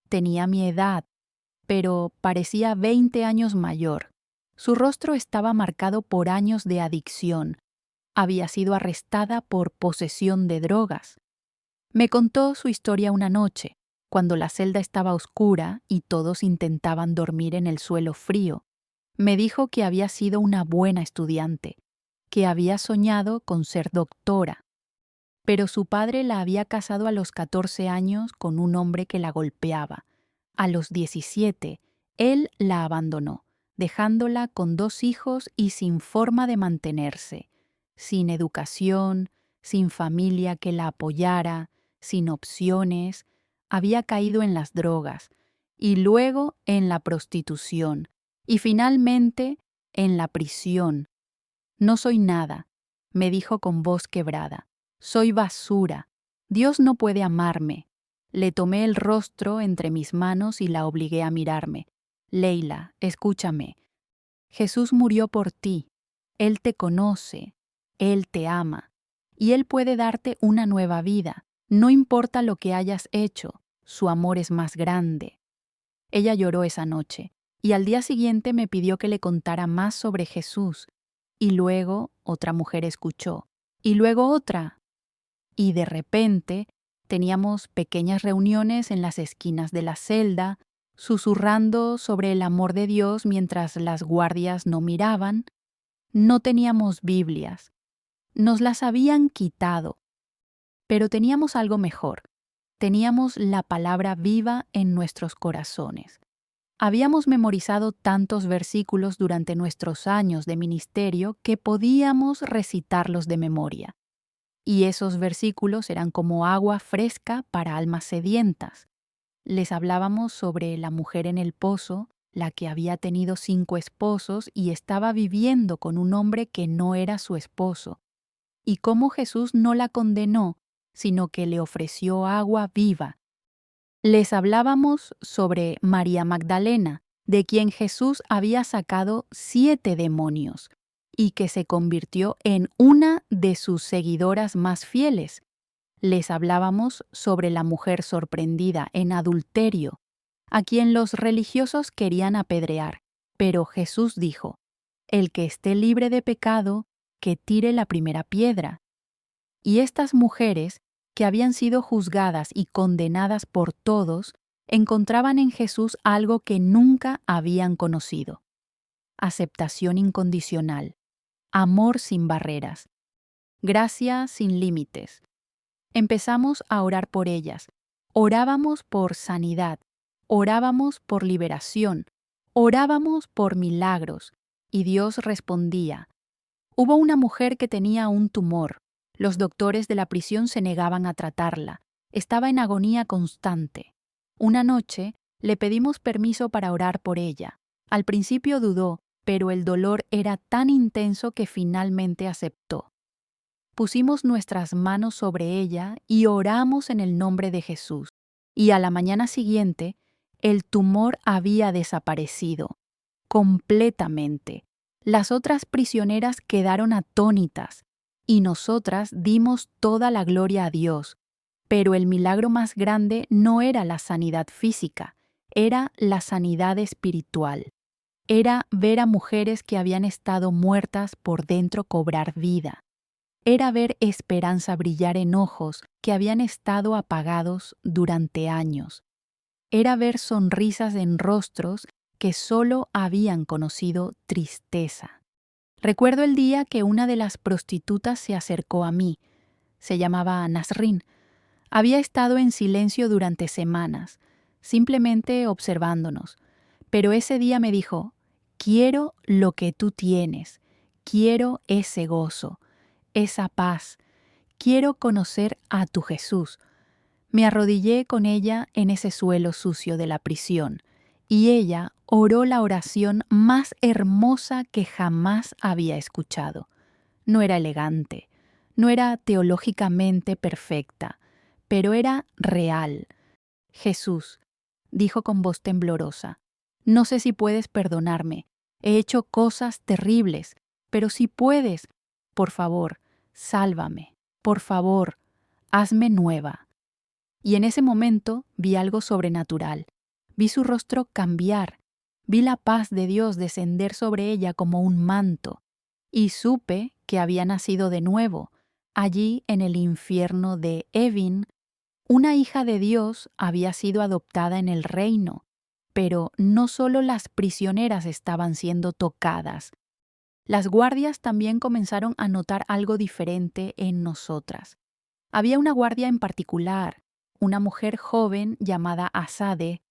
Tenía mi edad, pero parecía 20 años mayor. Su rostro estaba marcado por años de adicción. Había sido arrestada por posesión de drogas. Me contó su historia una noche, cuando la celda estaba oscura y todos intentaban dormir en el suelo frío. Me dijo que había sido una buena estudiante, que había soñado con ser doctora. Pero su padre la había casado a los 14 años con un hombre que la golpeaba. A los 17, él la abandonó, dejándola con 2 hijos y sin forma de mantenerse, sin educación, sin familia que la apoyara, sin opciones. Había caído en las drogas, y luego en la prostitución, y finalmente en la prisión. «No soy nada», me dijo con voz quebrada. «Soy basura. Dios no puede amarme». Le tomé el rostro entre mis manos y la obligué a mirarme. «Leila, escúchame. Jesús murió por ti. Él te conoce. Él te ama. Y Él puede darte una nueva vida. No importa lo que hayas hecho. Su amor es más grande». Ella lloró esa noche. Y al día siguiente me pidió que le contara más sobre Jesús. Y luego otra mujer escuchó. Y luego otra. Y de repente teníamos pequeñas reuniones en las esquinas de la celda, susurrando sobre el amor de Dios mientras las guardias no miraban. No teníamos Biblias. Nos las habían quitado. Pero teníamos algo mejor. Teníamos la palabra viva en nuestros corazones. Habíamos memorizado tantos versículos durante nuestros años de ministerio que podíamos recitarlos de memoria. Y esos versículos eran como agua fresca para almas sedientas. Les hablábamos sobre la mujer en el pozo, la que había tenido 5 esposos y estaba viviendo con un hombre que no era su esposo, y cómo Jesús no la condenó, sino que le ofreció agua viva. Les hablábamos sobre María Magdalena, de quien Jesús había sacado 7 demonios, y que se convirtió en una de sus seguidoras más fieles. Les hablábamos sobre la mujer sorprendida en adulterio, a quien los religiosos querían apedrear, pero Jesús dijo: «El que esté libre de pecado, que tire la primera piedra». Y estas mujeres, que habían sido juzgadas y condenadas por todos, encontraban en Jesús algo que nunca habían conocido: aceptación incondicional, amor sin barreras, gracia sin límites. Empezamos a orar por ellas. Orábamos por sanidad, orábamos por liberación, orábamos por milagros, y Dios respondía. Hubo una mujer que tenía un tumor. Los doctores de la prisión se negaban a tratarla. Estaba en agonía constante. Una noche le pedimos permiso para orar por ella. Al principio dudó, pero el dolor era tan intenso que finalmente aceptó. Pusimos nuestras manos sobre ella y oramos en el nombre de Jesús. Y a la mañana siguiente, el tumor había desaparecido completamente. Las otras prisioneras quedaron atónitas, y nosotras dimos toda la gloria a Dios. Pero el milagro más grande no era la sanidad física, era la sanidad espiritual. Era ver a mujeres que habían estado muertas por dentro cobrar vida. Era ver esperanza brillar en ojos que habían estado apagados durante años. Era ver sonrisas en rostros que solo habían conocido tristeza. Recuerdo el día que una de las prostitutas se acercó a mí. Se llamaba Nasrin. Había estado en silencio durante semanas, simplemente observándonos. Pero ese día me dijo: «Quiero lo que tú tienes. Quiero ese gozo, esa paz. Quiero conocer a tu Jesús». Me arrodillé con ella en ese suelo sucio de la prisión, y ella oró la oración más hermosa que jamás había escuchado. No era elegante, no era teológicamente perfecta, pero era real. «Jesús», dijo con voz temblorosa, «no sé si puedes perdonarme. He hecho cosas terribles, pero si puedes, por favor, sálvame. Por favor, hazme nueva». Y en ese momento vi algo sobrenatural. Vi su rostro cambiar. Vi la paz de Dios descender sobre ella como un manto. Y supe que había nacido de nuevo. Allí en el infierno de Evin, una hija de Dios había sido adoptada en el reino. Pero no solo las prisioneras estaban siendo tocadas. Las guardias también comenzaron a notar algo diferente en nosotras. Había una guardia en particular, una mujer joven llamada Asade.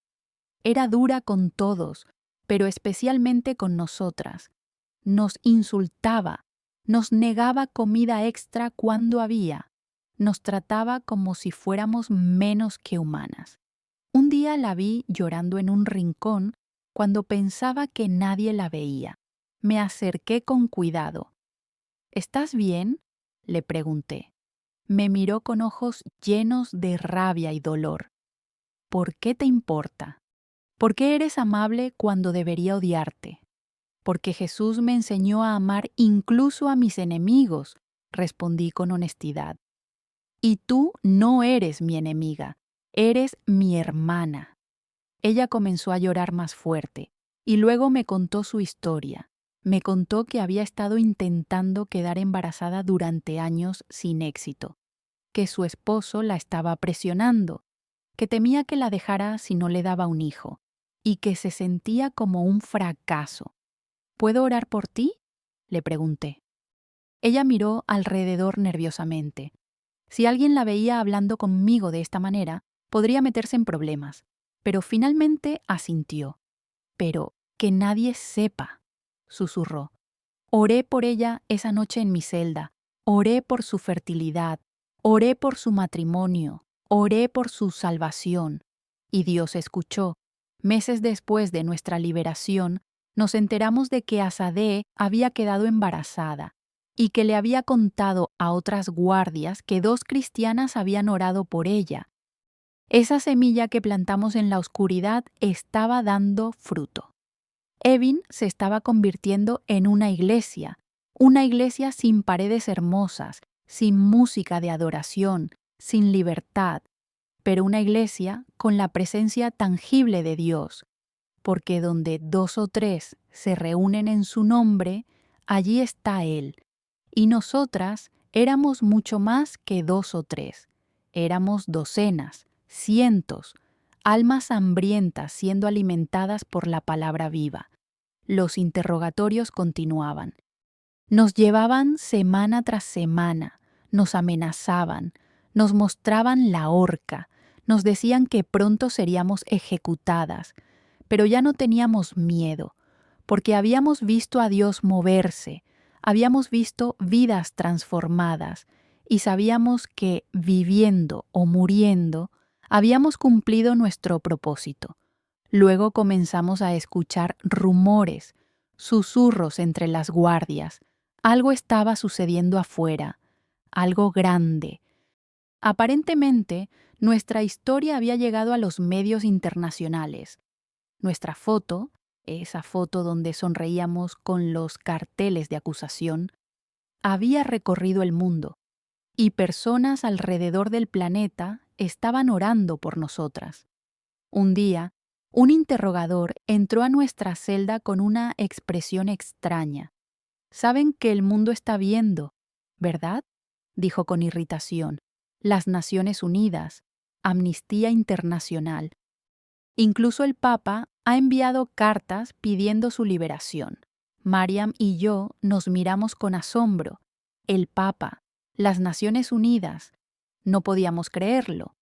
Era dura con todos, pero especialmente con nosotras. Nos insultaba, nos negaba comida extra cuando había, nos trataba como si fuéramos menos que humanas. Un día la vi llorando en un rincón cuando pensaba que nadie la veía. Me acerqué con cuidado. «¿Estás bien?», le pregunté. Me miró con ojos llenos de rabia y dolor. «¿Por qué te importa? ¿Por qué eres amable cuando debería odiarte?» «Porque Jesús me enseñó a amar incluso a mis enemigos», respondí con honestidad. «Y tú no eres mi enemiga, eres mi hermana». Ella comenzó a llorar más fuerte. Y luego me contó su historia. Me contó que había estado intentando quedar embarazada durante años sin éxito, que su esposo la estaba presionando, que temía que la dejara si no le daba un hijo, y que se sentía como un fracaso. ¿Puedo orar por ti?, le pregunté. Ella miró alrededor nerviosamente. Si alguien la veía hablando conmigo de esta manera, podría meterse en problemas, pero finalmente asintió. Pero que nadie sepa, susurró. Oré por ella esa noche en mi celda, oré por su fertilidad, oré por su matrimonio, oré por su salvación. Y Dios escuchó. Meses después de nuestra liberación, nos enteramos de que Asadé había quedado embarazada y que le había contado a otras guardias que 2 cristianas habían orado por ella. Esa semilla que plantamos en la oscuridad estaba dando fruto. Evin se estaba convirtiendo en una iglesia sin paredes hermosas, sin música de adoración, sin libertad, pero una iglesia con la presencia tangible de Dios, porque donde 2 o 3 se reúnen en su nombre, allí está Él. Y nosotras éramos mucho más que 2 o 3, éramos docenas, cientos, almas hambrientas siendo alimentadas por la palabra viva. Los interrogatorios continuaban. Nos llevaban semana tras semana, nos amenazaban, nos mostraban la horca, nos decían que pronto seríamos ejecutadas, pero ya no teníamos miedo, porque habíamos visto a Dios moverse, habíamos visto vidas transformadas y sabíamos que, viviendo o muriendo, habíamos cumplido nuestro propósito. Luego comenzamos a escuchar rumores, susurros entre las guardias. Algo estaba sucediendo afuera, algo grande. Aparentemente, nuestra historia había llegado a los medios internacionales. Nuestra foto, esa foto donde sonreíamos con los carteles de acusación, había recorrido el mundo, y personas alrededor del planeta estaban orando por nosotras. Un día, un interrogador entró a nuestra celda con una expresión extraña. Saben que el mundo está viendo, ¿verdad?, dijo con irritación. Las Naciones Unidas, Amnistía Internacional. Incluso el Papa ha enviado cartas pidiendo su liberación. Mariam y yo nos miramos con asombro. El Papa, las Naciones Unidas. No podíamos creerlo.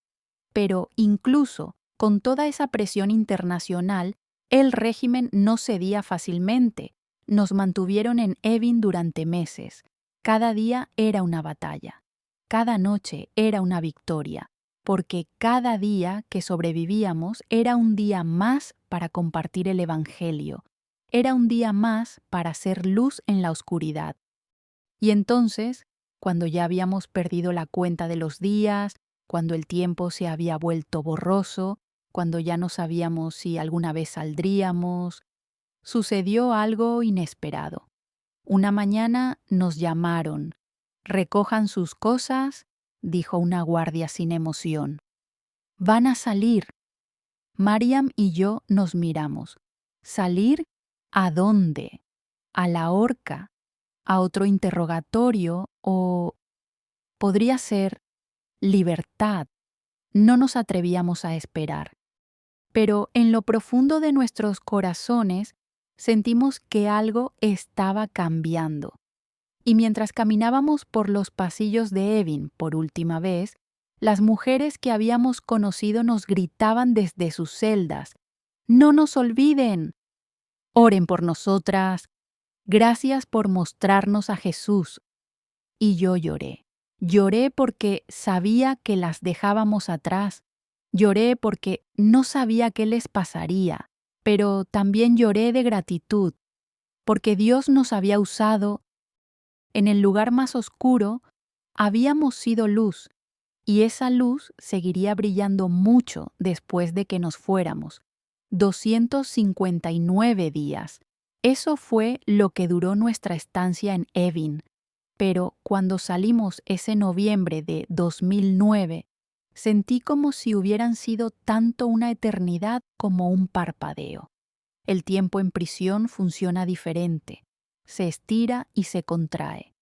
Pero incluso con toda esa presión internacional, el régimen no cedía fácilmente. Nos mantuvieron en Evin durante meses. Cada día era una batalla. Cada noche era una victoria, porque cada día que sobrevivíamos era un día más para compartir el Evangelio. Era un día más para hacer luz en la oscuridad. Y entonces, cuando ya habíamos perdido la cuenta de los días, cuando el tiempo se había vuelto borroso, cuando ya no sabíamos si alguna vez saldríamos, sucedió algo inesperado. Una mañana nos llamaron. «Recojan sus cosas», dijo una guardia sin emoción. «Van a salir». Mariam y yo nos miramos. ¿Salir? ¿A dónde? ¿A la horca? ¿A otro interrogatorio? ¿O podría ser libertad? No nos atrevíamos a esperar. Pero en lo profundo de nuestros corazones sentimos que algo estaba cambiando. Y mientras caminábamos por los pasillos de Evin por última vez, las mujeres que habíamos conocido nos gritaban desde sus celdas: «¡No nos olviden! Oren por nosotras. Gracias por mostrarnos a Jesús». Y yo lloré. Lloré porque sabía que las dejábamos atrás. Lloré porque no sabía qué les pasaría, pero también lloré de gratitud, porque Dios nos había usado. En el lugar más oscuro habíamos sido luz, y esa luz seguiría brillando mucho después de que nos fuéramos. 259 días. Eso fue lo que duró nuestra estancia en Evin. Pero cuando salimos ese noviembre de 2009, sentí como si hubieran sido tanto una eternidad como un parpadeo. El tiempo en prisión funciona diferente. Se estira y se contrae.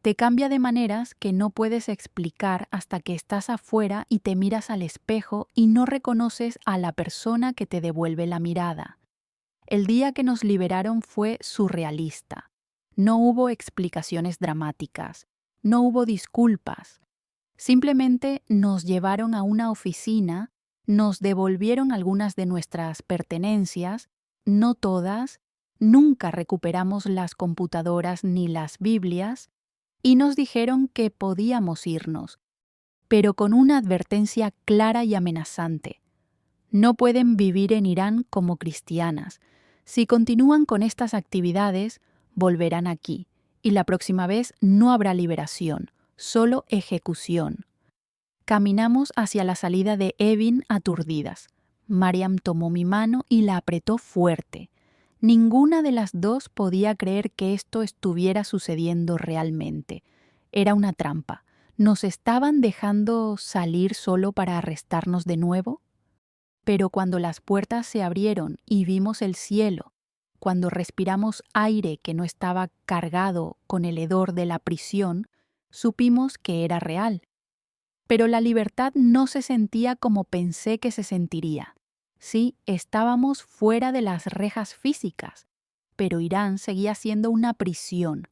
Te cambia de maneras que no puedes explicar hasta que estás afuera y te miras al espejo y no reconoces a la persona que te devuelve la mirada. El día que nos liberaron fue surrealista. No hubo explicaciones dramáticas, no hubo disculpas. Simplemente nos llevaron a una oficina, nos devolvieron algunas de nuestras pertenencias, no todas, nunca recuperamos las computadoras ni las Biblias, y nos dijeron que podíamos irnos, pero con una advertencia clara y amenazante. No pueden vivir en Irán como cristianas. Si continúan con estas actividades, volverán aquí, y la próxima vez no habrá liberación, solo ejecución. Caminamos hacia la salida de Evin aturdidas. Mariam tomó mi mano y la apretó fuerte. Ninguna de las dos podía creer que esto estuviera sucediendo realmente. Era una trampa. ¿Nos estaban dejando salir solo para arrestarnos de nuevo? Pero cuando las puertas se abrieron y vimos el cielo, cuando respiramos aire que no estaba cargado con el hedor de la prisión, supimos que era real. Pero la libertad no se sentía como pensé que se sentiría. Sí, estábamos fuera de las rejas físicas, pero Irán seguía siendo una prisión,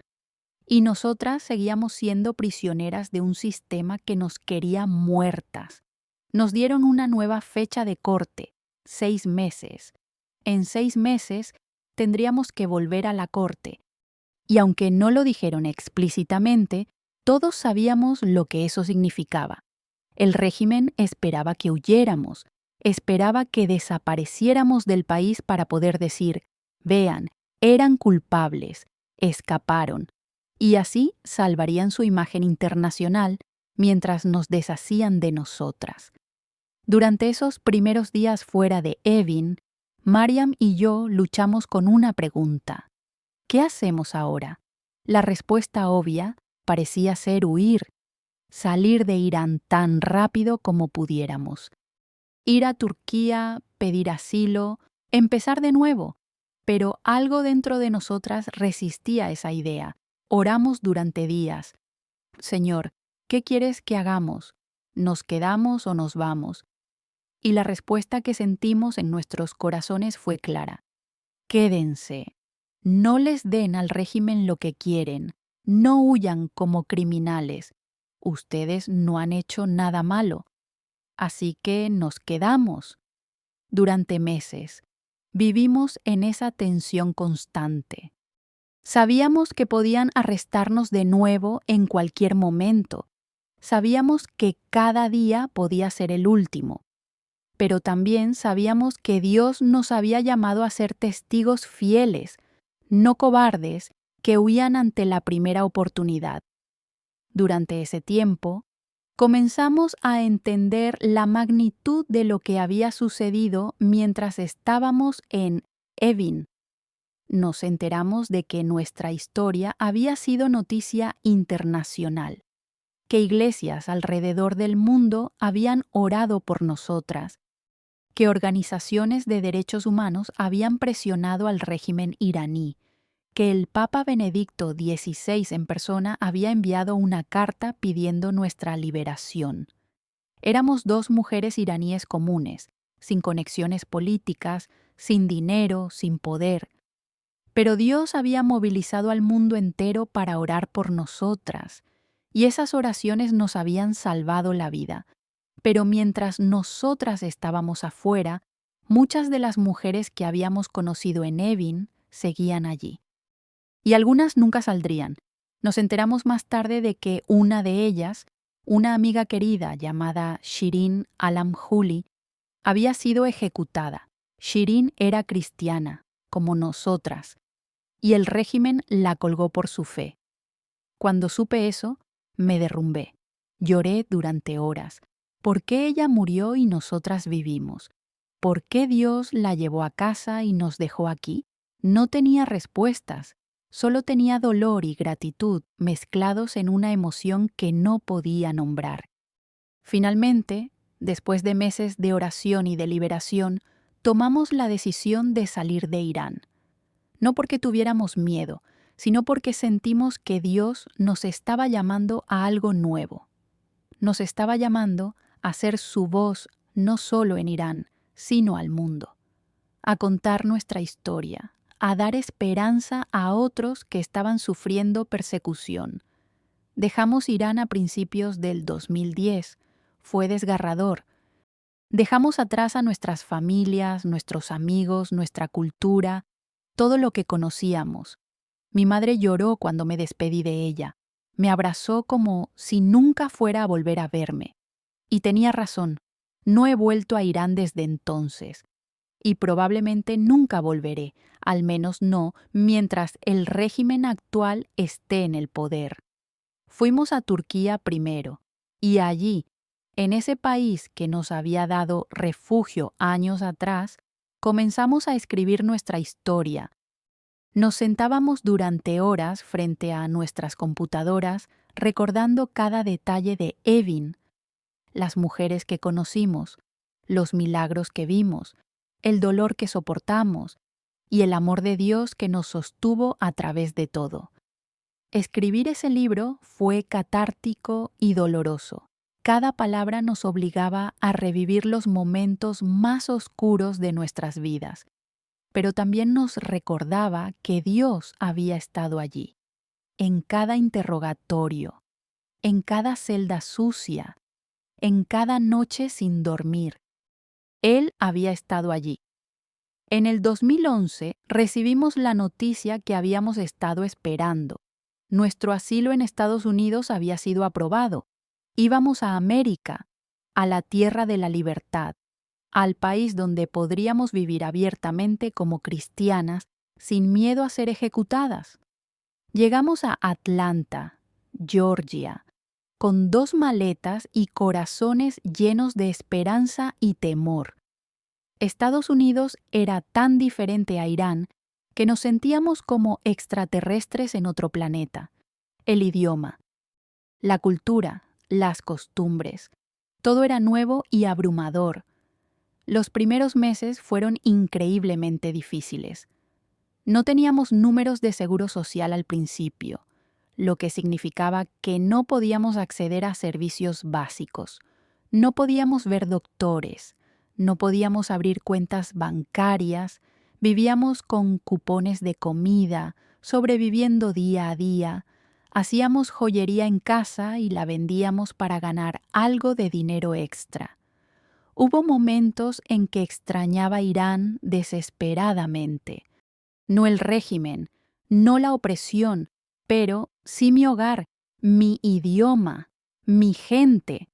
y nosotras seguíamos siendo prisioneras de un sistema que nos quería muertas. Nos dieron una nueva fecha de corte, 6 meses. En 6 meses tendríamos que volver a la corte. Y aunque no lo dijeron explícitamente, todos sabíamos lo que eso significaba. El régimen esperaba que huyéramos, esperaba que desapareciéramos del país para poder decir, vean, eran culpables, escaparon, y así salvarían su imagen internacional mientras nos deshacían de nosotras. Durante esos primeros días fuera de Evin, Mariam y yo luchamos con una pregunta. ¿Qué hacemos ahora? La respuesta obvia parecía ser huir, salir de Irán tan rápido como pudiéramos. Ir a Turquía, pedir asilo, empezar de nuevo. Pero algo dentro de nosotras resistía esa idea. Oramos durante días. Señor, ¿qué quieres que hagamos? ¿Nos quedamos o nos vamos? Y la respuesta que sentimos en nuestros corazones fue clara. Quédense. No les den al régimen lo que quieren. No huyan como criminales. Ustedes no han hecho nada malo. Así que nos quedamos. Durante meses, vivimos en esa tensión constante. Sabíamos que podían arrestarnos de nuevo en cualquier momento. Sabíamos que cada día podía ser el último. Pero también sabíamos que Dios nos había llamado a ser testigos fieles, no cobardes, que huían ante la primera oportunidad. Durante ese tiempo, comenzamos a entender la magnitud de lo que había sucedido mientras estábamos en Evin. Nos enteramos de que nuestra historia había sido noticia internacional, que iglesias alrededor del mundo habían orado por nosotras, que organizaciones de derechos humanos habían presionado al régimen iraní, que el Papa Benedicto XVI en persona había enviado una carta pidiendo nuestra liberación. Éramos 2 mujeres iraníes comunes, sin conexiones políticas, sin dinero, sin poder. Pero Dios había movilizado al mundo entero para orar por nosotras, y esas oraciones nos habían salvado la vida. Pero mientras nosotras estábamos afuera, muchas de las mujeres que habíamos conocido en Evin seguían allí. Y algunas nunca saldrían. Nos enteramos más tarde de que una de ellas, una amiga querida llamada Shirin Alamjuli, había sido ejecutada. Shirin era cristiana, como nosotras, y el régimen la colgó por su fe. Cuando supe eso, me derrumbé. Lloré durante horas. ¿Por qué ella murió y nosotras vivimos? ¿Por qué Dios la llevó a casa y nos dejó aquí? No tenía respuestas. Solo tenía dolor y gratitud mezclados en una emoción que no podía nombrar. Finalmente, después de meses de oración y de liberación, tomamos la decisión de salir de Irán. No porque tuviéramos miedo, sino porque sentimos que Dios nos estaba llamando a algo nuevo. Nos estaba llamando a ser su voz no solo en Irán, sino al mundo, a contar nuestra historia, a dar esperanza a otros que estaban sufriendo persecución. Dejamos Irán a principios del 2010. Fue desgarrador. Dejamos atrás a nuestras familias, nuestros amigos, nuestra cultura, todo lo que conocíamos. Mi madre lloró cuando me despedí de ella. Me abrazó como si nunca fuera a volver a verme. Y tenía razón. No he vuelto a Irán desde entonces. Y probablemente nunca volveré, al menos no mientras el régimen actual esté en el poder. Fuimos a Turquía primero, y allí, en ese país que nos había dado refugio años atrás, comenzamos a escribir nuestra historia. Nos sentábamos durante horas frente a nuestras computadoras recordando cada detalle de Evin, las mujeres que conocimos, los milagros que vimos, el dolor que soportamos y el amor de Dios que nos sostuvo a través de todo. Escribir ese libro fue catártico y doloroso. Cada palabra nos obligaba a revivir los momentos más oscuros de nuestras vidas, pero también nos recordaba que Dios había estado allí, en cada interrogatorio, en cada celda sucia, en cada noche sin dormir. Él había estado allí. En el 2011 recibimos la noticia que habíamos estado esperando. Nuestro asilo en Estados Unidos había sido aprobado. Íbamos a América, a la tierra de la libertad, al país donde podríamos vivir abiertamente como cristianas sin miedo a ser ejecutadas. Llegamos a Atlanta, Georgia, con 2 maletas y corazones llenos de esperanza y temor. Estados Unidos era tan diferente a Irán que nos sentíamos como extraterrestres en otro planeta. El idioma, la cultura, las costumbres, todo era nuevo y abrumador. Los primeros meses fueron increíblemente difíciles. No teníamos números de seguro social al principio, lo que significaba que no podíamos acceder a servicios básicos. No podíamos ver doctores, no podíamos abrir cuentas bancarias, vivíamos con cupones de comida, sobreviviendo día a día, hacíamos joyería en casa y la vendíamos para ganar algo de dinero extra. Hubo momentos en que extrañaba Irán desesperadamente. No el régimen, no la opresión, pero sí mi hogar, mi idioma, mi gente.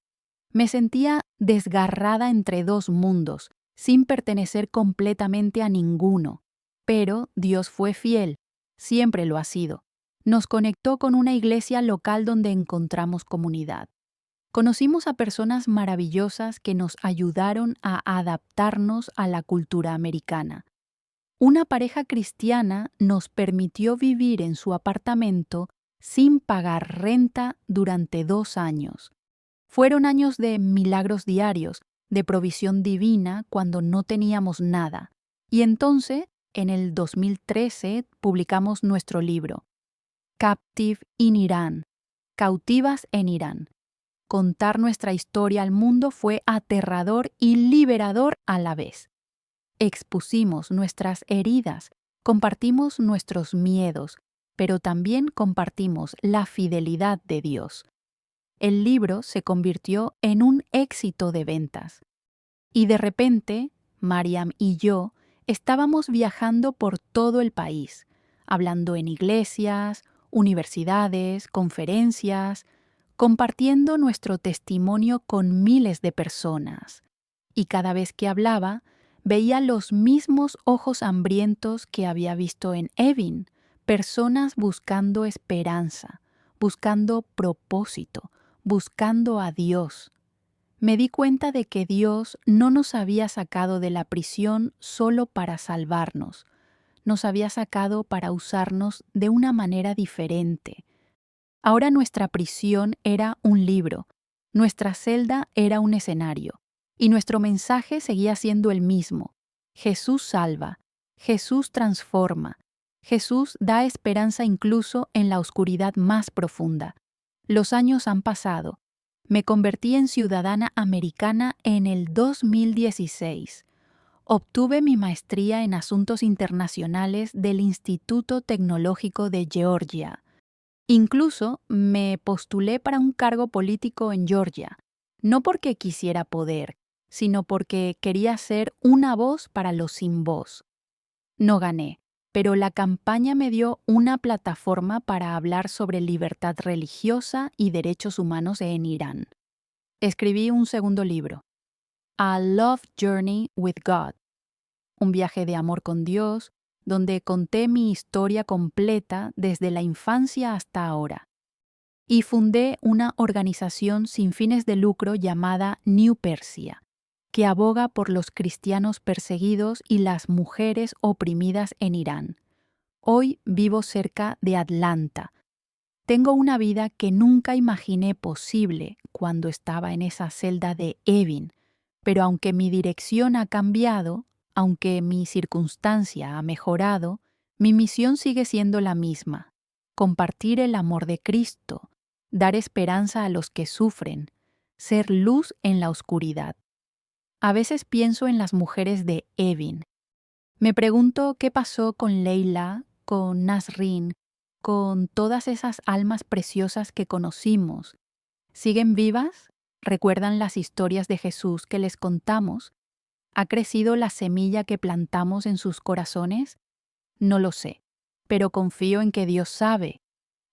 Me sentía desgarrada entre 2 mundos, sin pertenecer completamente a ninguno. Pero Dios fue fiel, siempre lo ha sido. Nos conectó con una iglesia local donde encontramos comunidad. Conocimos a personas maravillosas que nos ayudaron a adaptarnos a la cultura americana. Una pareja cristiana nos permitió vivir en su apartamento sin pagar renta durante 2 años. Fueron años de milagros diarios, de provisión divina cuando no teníamos nada. Y entonces, en el 2013, publicamos nuestro libro, Captive in Iran, Cautivas en Irán. Contar nuestra historia al mundo fue aterrador y liberador a la vez. Expusimos nuestras heridas, compartimos nuestros miedos, pero también compartimos la fidelidad de Dios. El libro se convirtió en un éxito de ventas. Y de repente, Mariam y yo estábamos viajando por todo el país, hablando en iglesias, universidades, conferencias, compartiendo nuestro testimonio con miles de personas. Y cada vez que hablaba, veía los mismos ojos hambrientos que había visto en Evin, personas buscando esperanza, buscando propósito, buscando a Dios. Me di cuenta de que Dios no nos había sacado de la prisión solo para salvarnos, nos había sacado para usarnos de una manera diferente. Ahora nuestra prisión era un libro, nuestra celda era un escenario, y nuestro mensaje seguía siendo el mismo. Jesús salva, Jesús transforma, Jesús da esperanza incluso en la oscuridad más profunda. Los años han pasado. Me convertí en ciudadana americana en el 2016. Obtuve mi maestría en Asuntos Internacionales del Instituto Tecnológico de Georgia. Incluso me postulé para un cargo político en Georgia, no porque quisiera poder, sino porque quería ser una voz para los sin voz. No gané, pero la campaña me dio una plataforma para hablar sobre libertad religiosa y derechos humanos en Irán. Escribí un segundo libro, A Love Journey with God, un viaje de amor con Dios, donde conté mi historia completa desde la infancia hasta ahora. Y fundé una organización sin fines de lucro llamada New Persia, que aboga por los cristianos perseguidos y las mujeres oprimidas en Irán. Hoy vivo cerca de Atlanta. Tengo una vida que nunca imaginé posible cuando estaba en esa celda de Evin, pero aunque mi dirección ha cambiado, aunque mi circunstancia ha mejorado, mi misión sigue siendo la misma: compartir el amor de Cristo, dar esperanza a los que sufren, ser luz en la oscuridad. A veces pienso en las mujeres de Evin. Me pregunto qué pasó con Leila, con Nasrin, con todas esas almas preciosas que conocimos. ¿Siguen vivas? ¿Recuerdan las historias de Jesús que les contamos? ¿Ha crecido la semilla que plantamos en sus corazones? No lo sé, pero confío en que Dios sabe,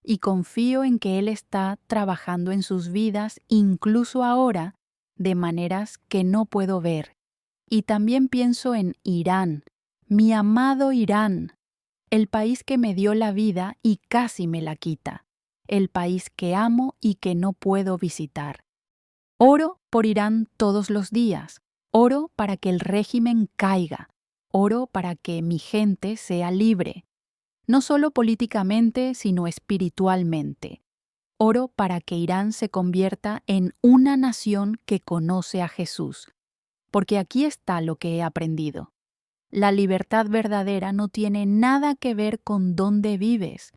y confío en que Él está trabajando en sus vidas incluso ahora, de maneras que no puedo ver. Y también pienso en Irán, mi amado Irán, el país que me dio la vida y casi me la quita, el país que amo y que no puedo visitar. Oro por Irán todos los días, oro para que el régimen caiga, oro para que mi gente sea libre, no solo políticamente, sino espiritualmente. Oro para que Irán se convierta en una nación que conoce a Jesús, porque aquí está lo que he aprendido. La libertad verdadera no tiene nada que ver con dónde vives,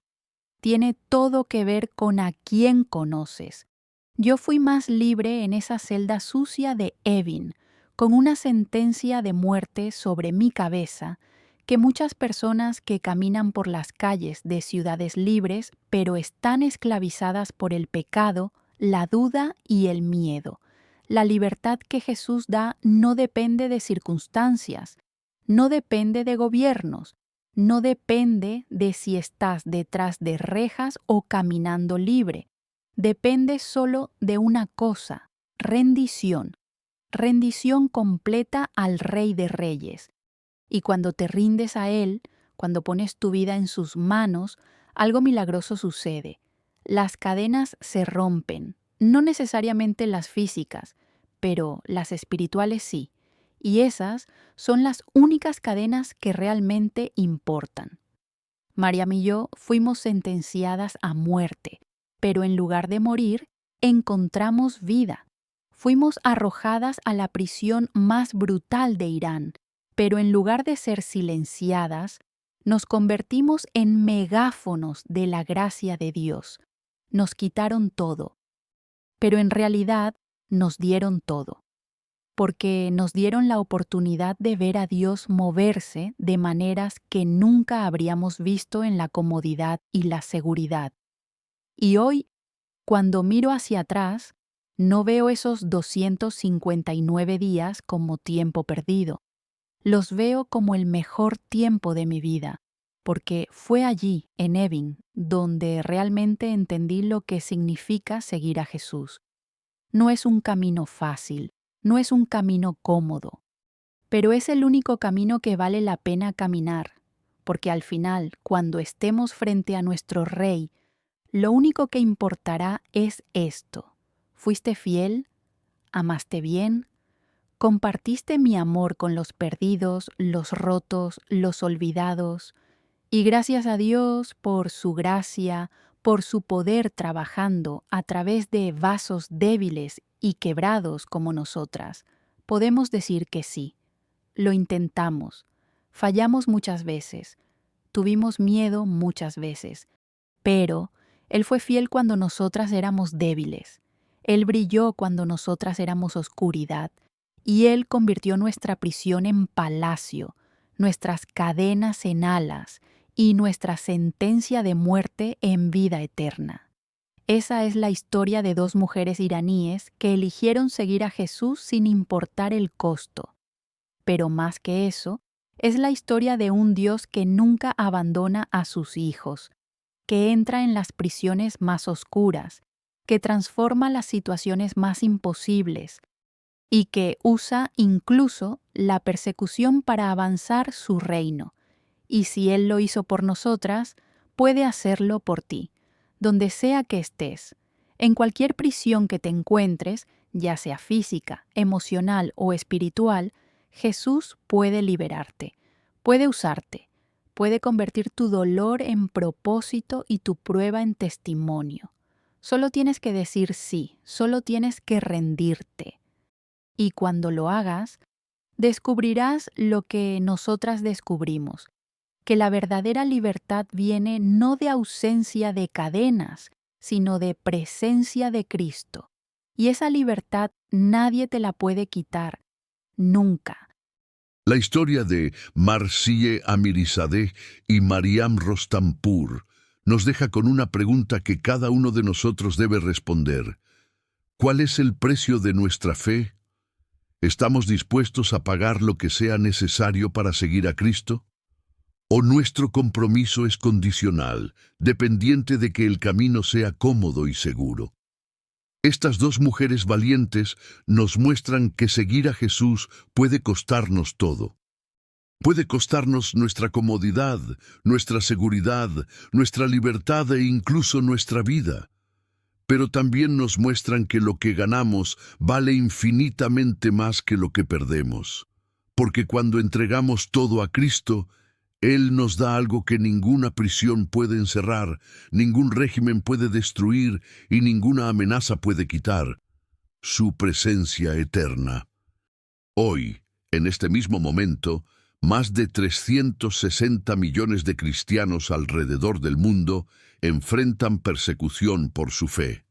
tiene todo que ver con a quién conoces. Yo fui más libre en esa celda sucia de Evin, con una sentencia de muerte sobre mi cabeza, que muchas personas que caminan por las calles de ciudades libres, pero están esclavizadas por el pecado, la duda y el miedo. La libertad que Jesús da no depende de circunstancias, no depende de gobiernos, no depende de si estás detrás de rejas o caminando libre. Depende solo de una cosa: rendición. Rendición completa al Rey de Reyes. Y cuando te rindes a Él, cuando pones tu vida en sus manos, algo milagroso sucede. Las cadenas se rompen, no necesariamente las físicas, pero las espirituales sí. Y esas son las únicas cadenas que realmente importan. Mariam y yo fuimos sentenciadas a muerte, pero en lugar de morir, encontramos vida. Fuimos arrojadas a la prisión más brutal de Irán, pero en lugar de ser silenciadas, nos convertimos en megáfonos de la gracia de Dios. Nos quitaron todo, pero en realidad nos dieron todo, porque nos dieron la oportunidad de ver a Dios moverse de maneras que nunca habríamos visto en la comodidad y la seguridad. Y hoy, cuando miro hacia atrás, no veo esos 259 días como tiempo perdido. Los veo como el mejor tiempo de mi vida, porque fue allí, en Evin, donde realmente entendí lo que significa seguir a Jesús. No es un camino fácil, no es un camino cómodo, pero es el único camino que vale la pena caminar, porque al final, cuando estemos frente a nuestro Rey, lo único que importará es esto: ¿fuiste fiel? ¿Amaste bien? ¿Compartiste mi amor con los perdidos, los rotos, los olvidados? Y gracias a Dios por su gracia, por su poder trabajando a través de vasos débiles y quebrados como nosotras, podemos decir que sí. lo intentamos, fallamos muchas veces, tuvimos miedo muchas veces, pero Él fue fiel cuando nosotras éramos débiles. Él brilló cuando nosotras éramos oscuridad, y Él convirtió nuestra prisión en palacio, nuestras cadenas en alas y nuestra sentencia de muerte en vida eterna. Esa es la historia de dos mujeres iraníes que eligieron seguir a Jesús sin importar el costo. Pero más que eso, es la historia de un Dios que nunca abandona a sus hijos, que entra en las prisiones más oscuras, que transforma las situaciones más imposibles y que usa incluso la persecución para avanzar su reino. Y si Él lo hizo por nosotras, puede hacerlo por ti, donde sea que estés. En cualquier prisión que te encuentres, ya sea física, emocional o espiritual, Jesús puede liberarte, puede usarte, puede convertir tu dolor en propósito y tu prueba en testimonio. Solo tienes que decir sí, solo tienes que rendirte. Y cuando lo hagas, descubrirás lo que nosotras descubrimos, que la verdadera libertad viene no de ausencia de cadenas, sino de presencia de Cristo. Y esa libertad nadie te la puede quitar, nunca. La historia de Marzieh Amirizadeh y Maryam Rostampur nos deja con una pregunta que cada uno de nosotros debe responder. ¿Cuál es el precio de nuestra fe? ¿Estamos dispuestos a pagar lo que sea necesario para seguir a Cristo? ¿O nuestro compromiso es condicional, dependiente de que el camino sea cómodo y seguro? Estas dos mujeres valientes nos muestran que seguir a Jesús puede costarnos todo. Puede costarnos nuestra comodidad, nuestra seguridad, nuestra libertad e incluso nuestra vida. Pero también nos muestran que lo que ganamos vale infinitamente más que lo que perdemos. Porque cuando entregamos todo a Cristo, Él nos da algo que ninguna prisión puede encerrar, ningún régimen puede destruir y ninguna amenaza puede quitar: su presencia eterna. Hoy, en este mismo momento, más de 360 millones de cristianos alrededor del mundo enfrentan persecución por su fe.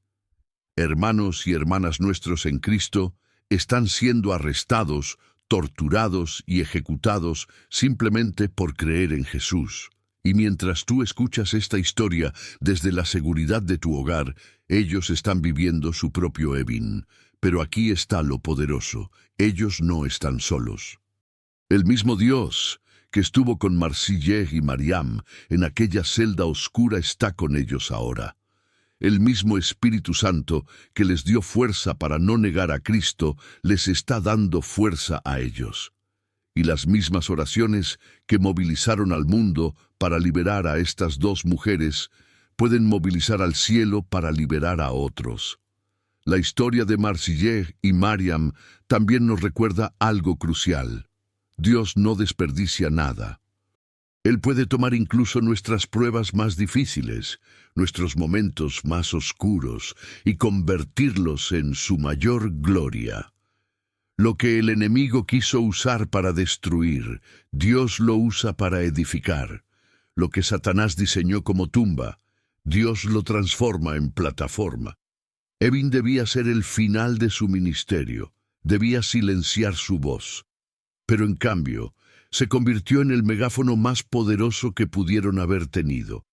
Hermanos y hermanas nuestros en Cristo están siendo arrestados, torturados y ejecutados simplemente por creer en Jesús. Y mientras tú escuchas esta historia desde la seguridad de tu hogar, ellos están viviendo su propio Evin. Pero aquí está lo poderoso: ellos no están solos. El mismo Dios que estuvo con Marzieh y Maryam en aquella celda oscura está con ellos ahora. El mismo Espíritu Santo que les dio fuerza para no negar a Cristo les está dando fuerza a ellos. Y las mismas oraciones que movilizaron al mundo para liberar a estas dos mujeres pueden movilizar al cielo para liberar a otros. La historia de Marzieh y Maryam también nos recuerda algo crucial. Dios no desperdicia nada. Él puede tomar incluso nuestras pruebas más difíciles, nuestros momentos más oscuros, y convertirlos en su mayor gloria. Lo que el enemigo quiso usar para destruir, Dios lo usa para edificar. Lo que Satanás diseñó como tumba, Dios lo transforma en plataforma. Evin debía ser el final de su ministerio, debía silenciar su voz. Pero en cambio, se convirtió en el megáfono más poderoso que pudieron haber tenido.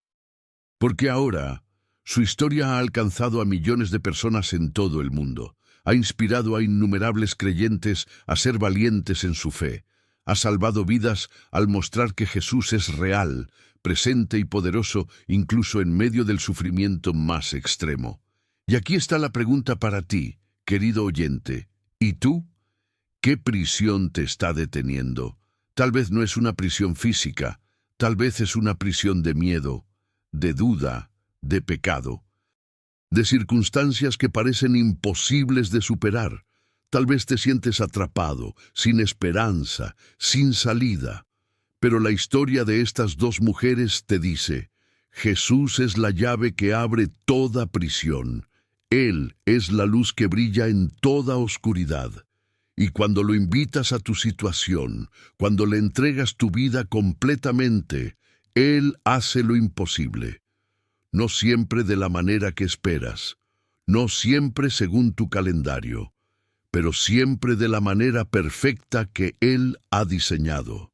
Porque ahora, su historia ha alcanzado a millones de personas en todo el mundo, ha inspirado a innumerables creyentes a ser valientes en su fe, ha salvado vidas al mostrar que Jesús es real, presente y poderoso incluso en medio del sufrimiento más extremo. Y aquí está la pregunta para ti, querido oyente. ¿Y tú? ¿Qué prisión te está deteniendo? Tal vez no es una prisión física, tal vez es una prisión de miedo, de duda, de pecado, de circunstancias que parecen imposibles de superar. Tal vez te sientes atrapado, sin esperanza, sin salida. Pero la historia de estas dos mujeres te dice: Jesús es la llave que abre toda prisión. Él es la luz que brilla en toda oscuridad. Y cuando lo invitas a tu situación, cuando le entregas tu vida completamente, Él hace lo imposible. No siempre de la manera que esperas, no siempre según tu calendario, pero siempre de la manera perfecta que Él ha diseñado.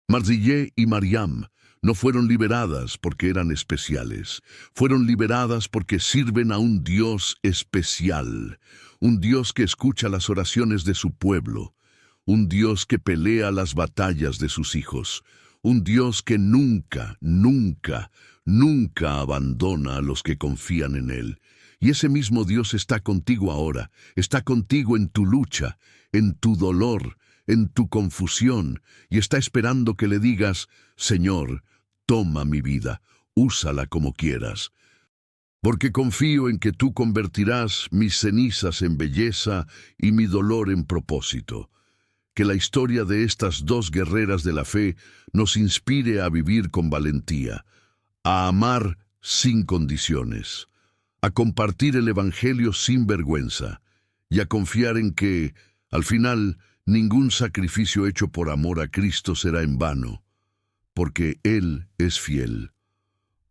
Marzieh y Mariam no fueron liberadas porque eran especiales, fueron liberadas porque sirven a un Dios especial, un Dios que escucha las oraciones de su pueblo, un Dios que pelea las batallas de sus hijos, un Dios que nunca, nunca, nunca abandona a los que confían en Él. Y ese mismo Dios está contigo ahora, está contigo en tu lucha, en tu dolor, en tu confusión, y está esperando que le digas: Señor, toma mi vida, úsala como quieras. Porque confío en que tú convertirás mis cenizas en belleza y mi dolor en propósito. Que la historia de estas dos guerreras de la fe nos inspire a vivir con valentía, a amar sin condiciones, a compartir el Evangelio sin vergüenza y a confiar en que, al final, ningún sacrificio hecho por amor a Cristo será en vano, porque Él es fiel,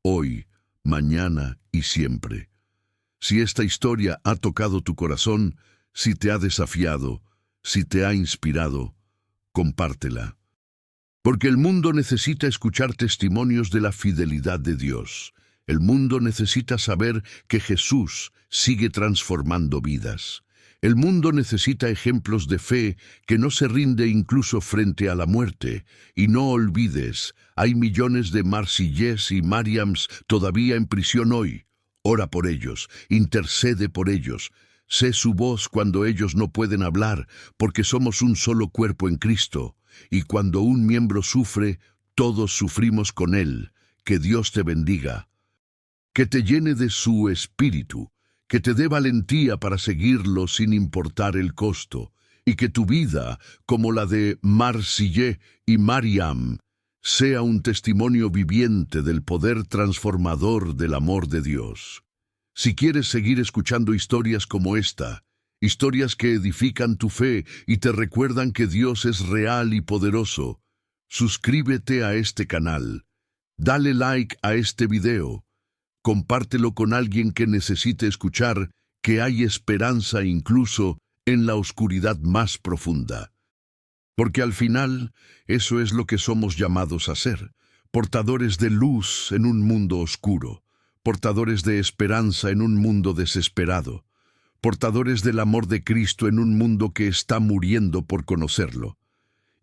hoy, mañana y siempre. Si esta historia ha tocado tu corazón, si te ha desafiado, si te ha inspirado, compártela. Porque el mundo necesita escuchar testimonios de la fidelidad de Dios. El mundo necesita saber que Jesús sigue transformando vidas. El mundo necesita ejemplos de fe que no se rinde incluso frente a la muerte. Y no olvides, hay millones de Marziehs y Mariams todavía en prisión hoy. Ora por ellos, intercede por ellos. Sé su voz cuando ellos no pueden hablar, porque somos un solo cuerpo en Cristo. Y cuando un miembro sufre, todos sufrimos con él. Que Dios te bendiga. Que te llene de su espíritu, que te dé valentía para seguirlo sin importar el costo, y que tu vida, como la de Marzieh y Mariam, sea un testimonio viviente del poder transformador del amor de Dios. Si quieres seguir escuchando historias como esta, historias que edifican tu fe y te recuerdan que Dios es real y poderoso, suscríbete a este canal, dale like a este video, compártelo con alguien que necesite escuchar que hay esperanza incluso en la oscuridad más profunda. Porque al final, eso es lo que somos llamados a ser, portadores de luz en un mundo oscuro, portadores de esperanza en un mundo desesperado, portadores del amor de Cristo en un mundo que está muriendo por conocerlo.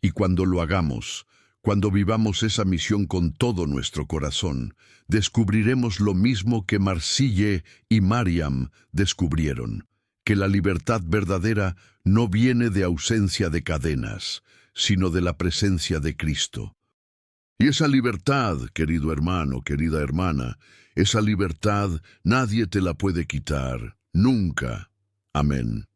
Y cuando lo hagamos, cuando vivamos esa misión con todo nuestro corazón, descubriremos lo mismo que Marzieh y Mariam descubrieron, que la libertad verdadera no viene de ausencia de cadenas, sino de la presencia de Cristo. Y esa libertad, querido hermano, querida hermana, esa libertad nadie te la puede quitar, nunca. Amén.